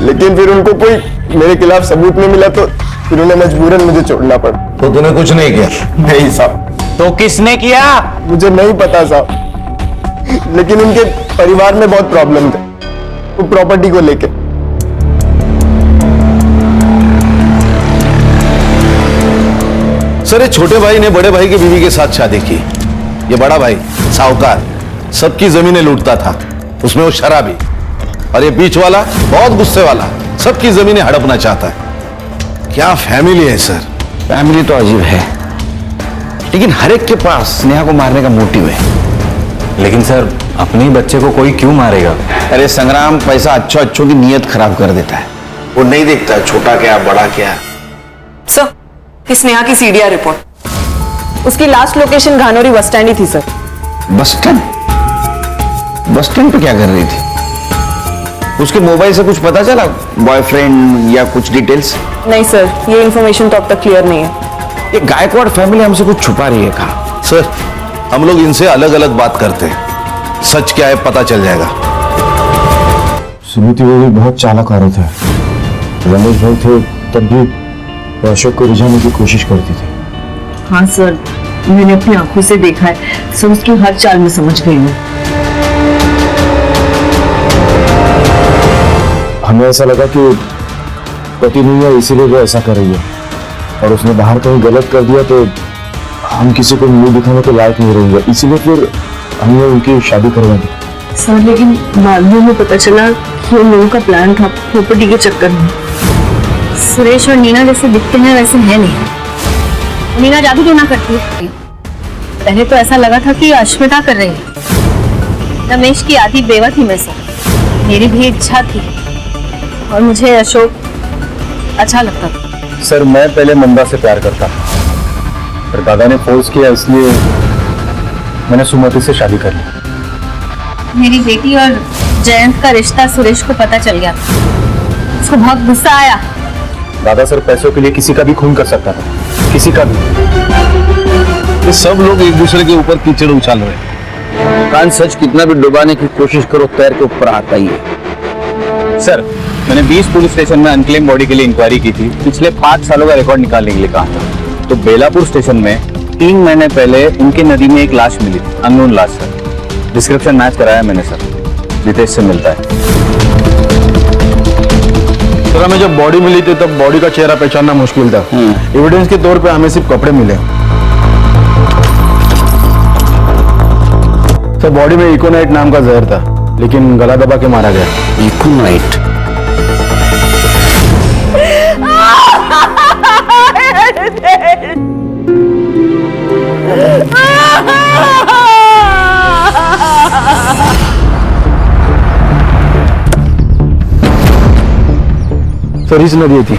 R: लेकिन फिर उनको कोई मेरे खिलाफ सबूत नहीं मिला तो फिर उन्हें मजबूरन मुझे छोड़ना पड़ा।
P: तो तूने कुछ नहीं किया?
R: नहीं साहब।
V: तो किसने किया?
R: मुझे नहीं पता साहब, लेकिन उनके परिवार में बहुत प्रॉब्लम थे वो प्रॉपर्टी को लेके।
P: सर ये छोटे भाई ने बड़े भाई की बीवी के साथ शादी की। ये बड़ा भाई साहूकार सबकी जमीनें लूटता था, उसमें वो शराबी। और ये बीच वाला बहुत गुस्से वाला, सबकी जमीनें हड़पना चाहता है। क्या फैमिली है सर।
T: फैमिली तो अजीब है, लेकिन हर एक के पास स्नेहा को मारने का मोटिव है।
L: लेकिन सर अपने बच्चे को कोई क्यों मारेगा?
T: अरे संग्राम, पैसा अच्छों की नीयत खराब कर देता है। वो नहीं देखता छोटा क्या बड़ा क्या।
N: सर, स्नेहा की सीडीआर रिपोर्ट, उसकी लास्ट लोकेशन घानोरी बस स्टैंड ही थी sir.
T: Bus stand? Bus stand पे क्या कर रही थी? उसके मोबाइल से कुछ पता चला, बॉयफ्रेंड या कुछ डिटेल्स?
N: नहीं सर, ये इन्फॉर्मेशन तो अब तक क्लियर नहीं है।
T: ये गायकवाड़ फैमिली हमसे कुछ छुपा रही है। कहा
P: सर हम लोग इनसे अलग अलग बात करते हैं, सच क्या है पता चल जाएगा।
K: सुनीति वो भी बहुत चालाक औरत है। रमेश भाई थे तब भी वो अशोक को रिझाने की कोशिश करती थी।
O: हाँ सर, मैंने अपनी आंखों से देखा है, सब उसकी हर चाल में समझ गई हूँ।
K: हमें ऐसा लगा कि पति नहीं है इसीलिए वो ऐसा कर रही है, और उसने बाहर कहीं गलत कर दिया तो हम किसी को मुंह दिखाने के लायक नहीं रहेंगे, इसीलिए फिर हमने उनकी शादी करवा दी।
O: सर लेकिन बाद में पता चला कि उन लोगों का प्लान था प्रॉपर्टी के चक्कर में।
A: सुरेश और नीना जैसे दिखते हैं वैसे है नहीं। नीना जादू टोना करती है। पहले तो ऐसा लगा था कि अश्मिता कर रही है। रमेश की आधी बेवा थी मैं से। मेरी भी इच्छा थी और मुझे अशोक अच्छा लगता था।
L: सर मैं पहले मंदा से प्यार करता था, पर दादा ने फोर्स किया इसलिए मैंने सुमति से शादी कर ली।
A: मेरी बेटी और जयंत का रिश्ता सुरेश को पता चल गया था। उसको बहुत गुस्सा आया।
L: दादा सर पैसों के लिए किसी का भी खून कर सकता था, किसी का भी।
P: ये सब लोग एक दूसरे के ऊपर कीचड़ उछाल रहे हैं।
T: कान सच कितना भी डुबाने की कोशिश करो, पैर के ऊपर आता ही है।
L: सर मैंने 20 पुलिस स्टेशन में अनक्लेम बॉडी के लिए इंक्वायरी की थी, पिछले 5 सालों का रिकॉर्ड निकालने के लिए कहा था। तो बेलापुर स्टेशन में 3 महीने पहले उनके नदी में एक लाश मिली थी, अननोन लाश सर। डिस्क्रिप्शन मैच कराया मैंने सर, रितेश से मिलता है।
K: सर हमें जब बॉडी मिली थी तब बॉडी का चेहरा पहचानना मुश्किल था। एविडेंस के तौर पे हमें सिर्फ कपड़े मिले। सर बॉडी में इकोनाइट नाम का जहर था, लेकिन गला दबा के मारा गया।
T: इकोनाइट?
K: सर इस नदी थी।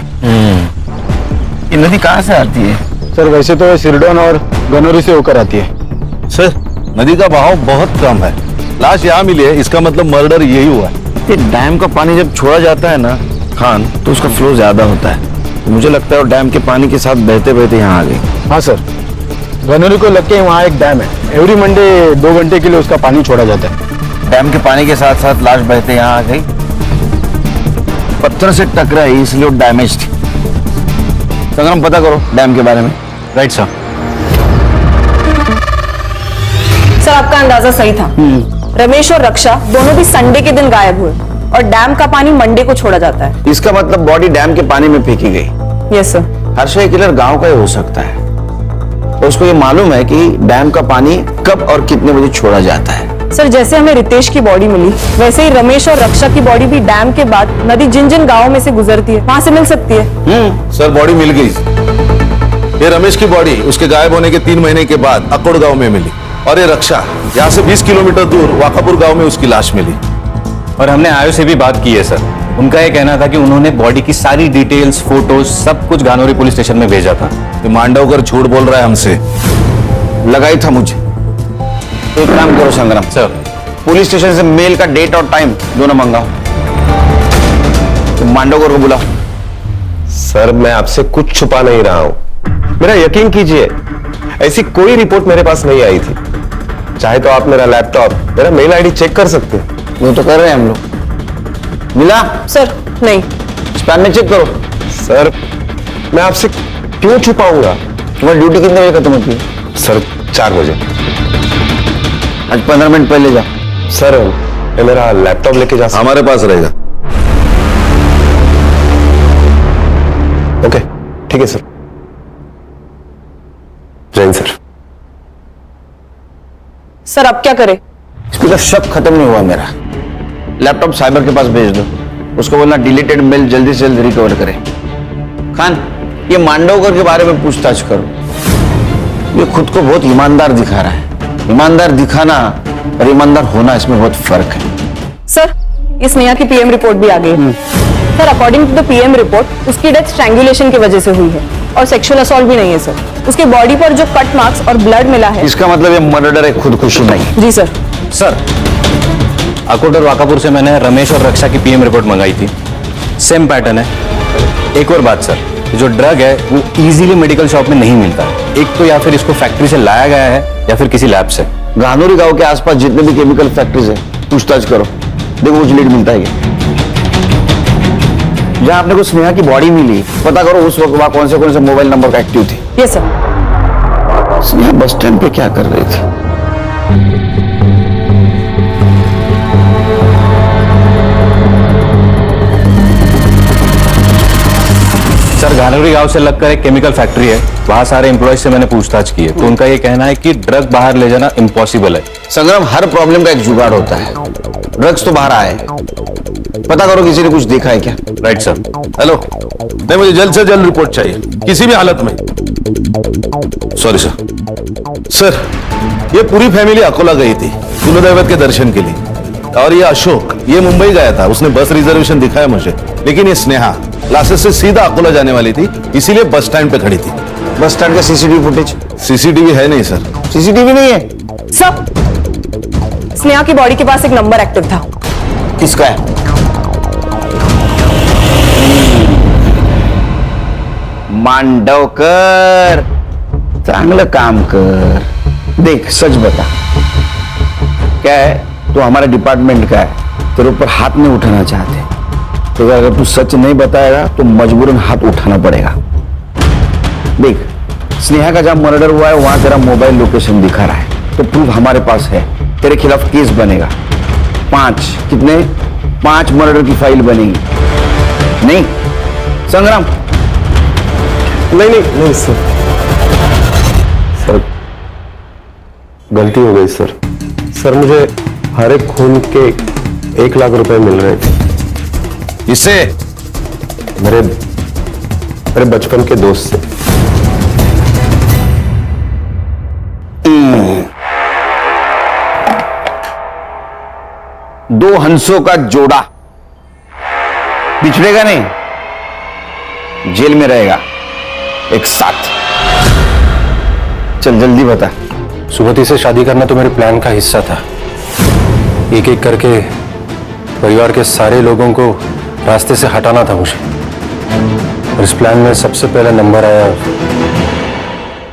T: ये नदी कहाँ से आती है?
K: सर वैसे तो सिरडोन और गनोरी से होकर आती है।
P: सर नदी का बहाव बहुत कम है, लाश यहाँ मिली है, इसका मतलब मर्डर यही हुआ है।
T: ये डैम का पानी जब छोड़ा जाता है ना खान, तो उसका फ्लो ज्यादा होता है। तो मुझे लगता है वो डैम के पानी के साथ बहते बहते यहाँ आ गई।
K: हाँ सर, गनोरी को लग के वहाँ एक डैम है। एवरी मंडे 2 घंटे के लिए उसका पानी छोड़ा जाता है।
T: डैम के पानी के साथ साथ लाश बहते यहाँ आ गई। पत्थर से टकराई इसलिए वो डैमेज थी। संग्राम पता करो डैम के बारे में।
K: Right sir.
N: सर आपका अंदाजा सही था। रमेश और रक्षा दोनों भी संडे के दिन गायब हुए और डैम का पानी मंडे को छोड़ा जाता है।
T: इसका मतलब बॉडी डैम के पानी में फेंकी गई।
N: Yes sir.
T: हर्ष किलर गांव का ही हो सकता है। तो उसको ये मालूम है कि डैम का पानी कब और कितने बजे छोड़ा जाता है।
N: सर जैसे हमें रितेश की बॉडी मिली, वैसे ही रमेश और रक्षा की बॉडी भी डैम के बाद नदी जिन जिन गाँव में से गुजरती है वहां से मिल सकती है।
P: सर बॉडी मिल गई। ये रमेश की बॉडी उसके गायब होने के 3 महीने के बाद अकोड़ गांव में मिली, और ये रक्षा यहाँ से 20 किलोमीटर दूर वाकापुर गांव में उसकी लाश मिली।
L: और हमने आयो से भी बात की है सर। उनका ये कहना था कि उन्होंने बॉडी की सारी डिटेल्स, फोटोज सब कुछ घानोरी पुलिस स्टेशन में भेजा था।
P: ये मांडवकर झूठ बोल रहा है हमसे।
T: लगा ही था मुझे। तो एक काम करो संग्राम
L: सर,
T: पुलिस स्टेशन से मेल का डेट और टाइम दोनों मंगाओ। तो मांडवकर को बुलाओ।
B: सर मैं आपसे कुछ छुपा नहीं रहा हूं, मेरा यकीन कीजिए, ऐसी कोई रिपोर्ट मेरे पास नहीं आई थी। चाहे तो आप मेरा लैपटॉप, मेरा मेल आईडी चेक कर सकते हैं।
T: वो तो कर रहे हैं हम लोग। मिला?
N: सर नहीं।
T: स्पैम में चेक करो।
B: सर मैं आपसे क्यों छुपाऊंगा?
T: तुम्हारी ड्यूटी कितने बजे खत्म होती है?
B: सर 4 बजे।
T: आज 15 मिनट पहले जा।
B: सर मैं मेरा लैपटॉप लेके जा सकता?
P: हमारे पास रहेगा।
B: ओके ठीक है सर। जैन सर।
N: सर अब क्या करें?
T: इसका शक खत्म नहीं हुआ मेरा। लैपटॉप साइबर के पास भेज दो, उसको बोलना डिलीटेड मेल जल्दी से जल्दी रिकवर करे। खान, ये मांडवकर के बारे में पूछताछ करो। ये खुद को बहुत ईमानदार दिखा रहा है। ईमानदार दिखाना और ईमानदार होना, इसमें बहुत फर्क है।
N: सर, ये स्नेहा की पीएम रिपोर्ट भी आ गई है। Sir, according to the PM report उसकी डेथ स्ट्रैंगुलेशन की वजह से हुई है और सेक्सुअल असॉल्ट भी नहीं है सर। उसके बॉडी पर जो कट मार्क्स और ब्लड मिला है,
T: इसका मतलब ये मर्डर है, खुदकुशी नहीं।
N: जी सर।
L: सर, अकोट और वाकापुर से मैंने रमेश और रक्षा की पीएम रिपोर्ट मंगाई थी। सेम पैटर्न है। एक और बात सर, जो ड्रग है वो इजीली मेडिकल शॉप में नहीं मिलता। एक तो या फिर इसको फैक्ट्री से लाया गया है या फिर किसी लैब से।
T: गानोरी गांव के आसपास जितने भी केमिकल फैक्ट्रीज है, पूछताछ करो, देखो कुछ लीड मिलता है क्या। जहां आपने को स्नेहा की बॉडी मिली, पता करो उस वक्त वहां कौन से मोबाइल नंबर का एक्टिव थे।
N: Yes sir.
T: Sneha bus stand पे क्या कर रही थी?
L: सर, गानोरी गांव से लगकर एक केमिकल फैक्ट्री है, वहां सारे एम्प्लॉयज से मैंने पूछताछ की है, तो उनका ये कहना है कि ड्रग बाहर ले जाना इम्पॉसिबल है।
T: संग्राम, हर प्रॉब्लम का एक जुगाड़ होता है। ड्रग्स तो बाहर आए, पता करो किसी ने कुछ देखा है क्या।
L: Right sir.
P: हेलो, नहीं मुझे जल्द से जल्द रिपोर्ट चाहिए, किसी भी हालत में। Sorry sir. सर, ये पूरी फैमिली अकोला गई थी कुलदैवत के दर्शन के लिए, और ये अशोक ये मुंबई गया था। उसने बस रिजर्वेशन दिखाया मुझे, लेकिन ये स्नेहा क्लासेस से सीधा अकोला जाने वाली थी, इसीलिए बस स्टैंड पे खड़ी थी।
T: बस स्टैंड का सीसीटीवी फुटेज?
P: सीसीटीवी है नहीं सर।
T: सीसीटीवी नहीं है
N: सर। स्नेहा की बॉडी के पास एक नंबर एक्टिव था।
T: किसका है? मांडवकर, चांगलं काम कर। देख, सच बता, क्या है तू हमारे डिपार्टमेंट का है, तेरे ऊपर हाथ नहीं उठाना चाहते, तो अगर तू सच नहीं बताएगा तो मजबूरन हाथ उठाना पड़ेगा। देख, स्नेहा का जहां मर्डर हुआ है वहां तेरा मोबाइल लोकेशन दिखा रहा है, तो प्रूफ हमारे पास है। तेरे खिलाफ केस बनेगा। 5 मर्डर की फाइल बनेगी। नहीं संग्राम?
B: नहीं सर। सर, गलती हो गई सर। सर, मुझे हर एक खून के 1 लाख रुपए मिल रहे थे।
P: इससे
B: मेरे बचपन के दोस्त से।
T: दो हंसों का जोड़ा बिछड़ेगा नहीं, जेल में रहेगा एक साथ। चल जल्दी बता।
L: सुमति से शादी करना तो मेरे प्लान का हिस्सा था। एक एक करके परिवार के सारे लोगों को रास्ते से हटाना था मुझे। और इस प्लान में सबसे पहला नंबर आया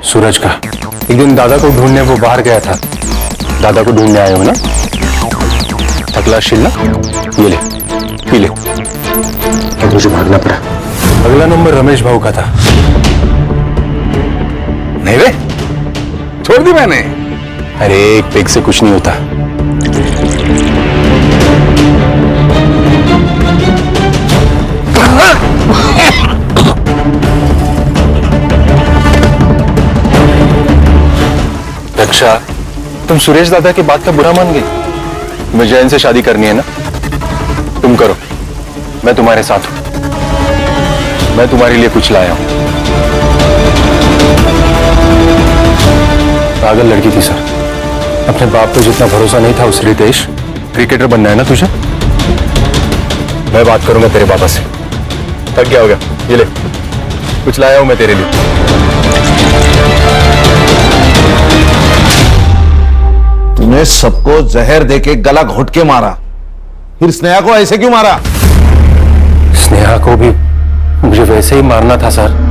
L: सूरज का। एक दिन दादा को ढूंढने वो बाहर गया था। दादा को ढूंढने आए हो ना? थकला शिलना, ये ले, पी ले। और मुझे भागना पड़ा। अगला नंबर रमेश भाऊ का था।
Q: नहीं रे, छोड़ दी मैंने।
L: अरे एक पेग से कुछ नहीं होता। रक्षा, तुम सुरेश दादा की बात का बुरा मान गई? तुम्हें जैन से शादी करनी है ना? तुम करो, मैं तुम्हारे साथ हूं। मैं तुम्हारे लिए कुछ लाया हूं। पागल लड़की थी सर। अपने बाप पे जितना भरोसा नहीं था उस रितेश। क्रिकेटर बनना है ना तुझे? मैं बात करूंगा तेरे पापा से। थक गया होगा, ये ले, कुछ लाया हूं मैं तेरे लिए।
P: तूने सबको जहर देके गला घोट के मारा, फिर स्नेहा को ऐसे क्यों मारा?
L: स्नेहा को भी मुझे वैसे ही मारना था सर।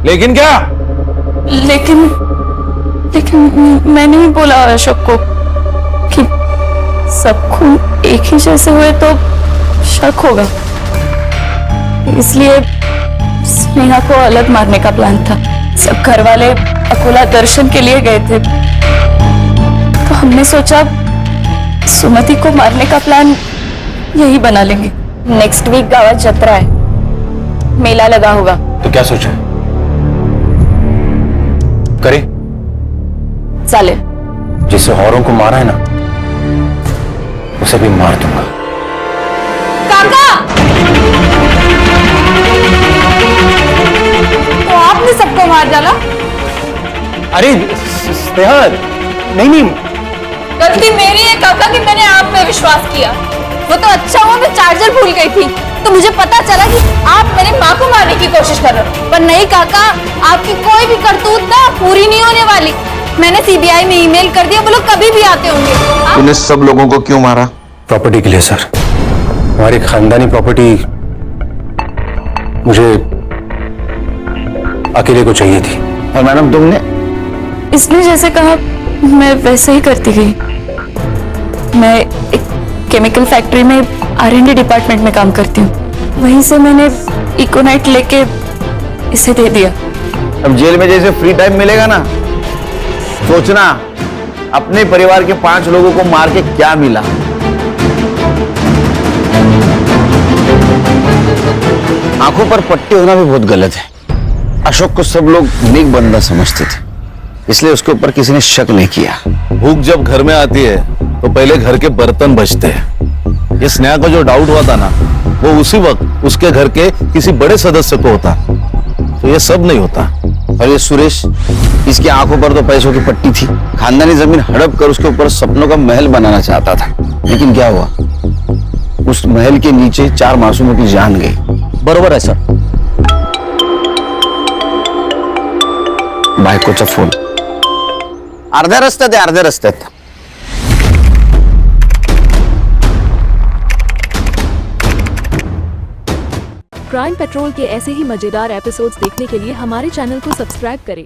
P: लेकिन क्या?
I: लेकिन मैंने ही बोला अशोक को कि सब खून एक ही जैसे हुए तो शक होगा, इसलिए स्नेहा को अलग मारने का प्लान था। सब घर वाले अकोला दर्शन के लिए गए थे, तो हमने सोचा सुमति को मारने का प्लान यही बना लेंगे। नेक्स्ट वीक गावात जत्रा है, मेला लगा होगा।
L: तो क्या सोचा? करे
N: साले
L: जिसे औरों को मारा है ना, उसे भी मार दूंगा।
N: काका, तो आपने सबको मार डाला?
L: अरे स्नेहा, नहीं
N: गलती मेरी है काका कि मैंने आप में विश्वास किया। वो तो अच्छा हुआ मैं चार्जर भूल गई थी, तो मुझे पता चला कि आप मेरी माँ को मारने की कोशिश कर रहे हो। पर नहीं काका, आपकी कोई भी करतूत ना पूरी नहीं होने वाली। मैंने सीबीआई में ईमेल कर दिया, वो लोग कभी भी आते होंगे।
T: तूने सब लोगों को क्यों मारा?
L: प्रॉपर्टी के लिए सर। हमारी खानदानी प्रॉपर्टी मुझे अकेले को चाहिए थी।
T: और मैडम तुमने?
I: इसने जैसे कहा मैं वैसे ही करती गई। मैं एक केमिकल फैक्ट्री में R&D डिपार्टमेंट में काम करती हूँ। वहीं से मैंने इकोनाइट लेके इसे दे दिया।
T: अब जेल में जैसे फ्री टाइम मिलेगा ना, सोचना अपने परिवार के 5 लोगों को मार के क्या मिला। आंखों पर पट्टी होना भी बहुत गलत है। अशोक को सब लोग नेक बंदा समझते थे, इसलिए उसके ऊपर किसी ने शक नहीं किया।
P: भूख जब घर में आती है तो पहले घर के बर्तन बचते हैं। ये स्नेहा को जो डाउट हुआ था ना, वो उसी वक्त उसके घर के किसी बड़े सदस्य को होता, तो ये सब नहीं होता।
T: और ये सुरेश, इसकी आंखों पर तो पैसों की पट्टी थी। खानदानी जमीन हड़प कर उसके ऊपर सपनों का महल बनाना चाहता था, लेकिन क्या हुआ, उस महल के नीचे 4 मासूमों की जान गई।
W: बरोबर है सर।
T: बायकोचा फोन अर्ध्या रस्त्यात
F: क्राइम पेट्रोल के ऐसे ही मजेदार एपिसोड्स देखने के लिए हमारे चैनल को सब्सक्राइब करें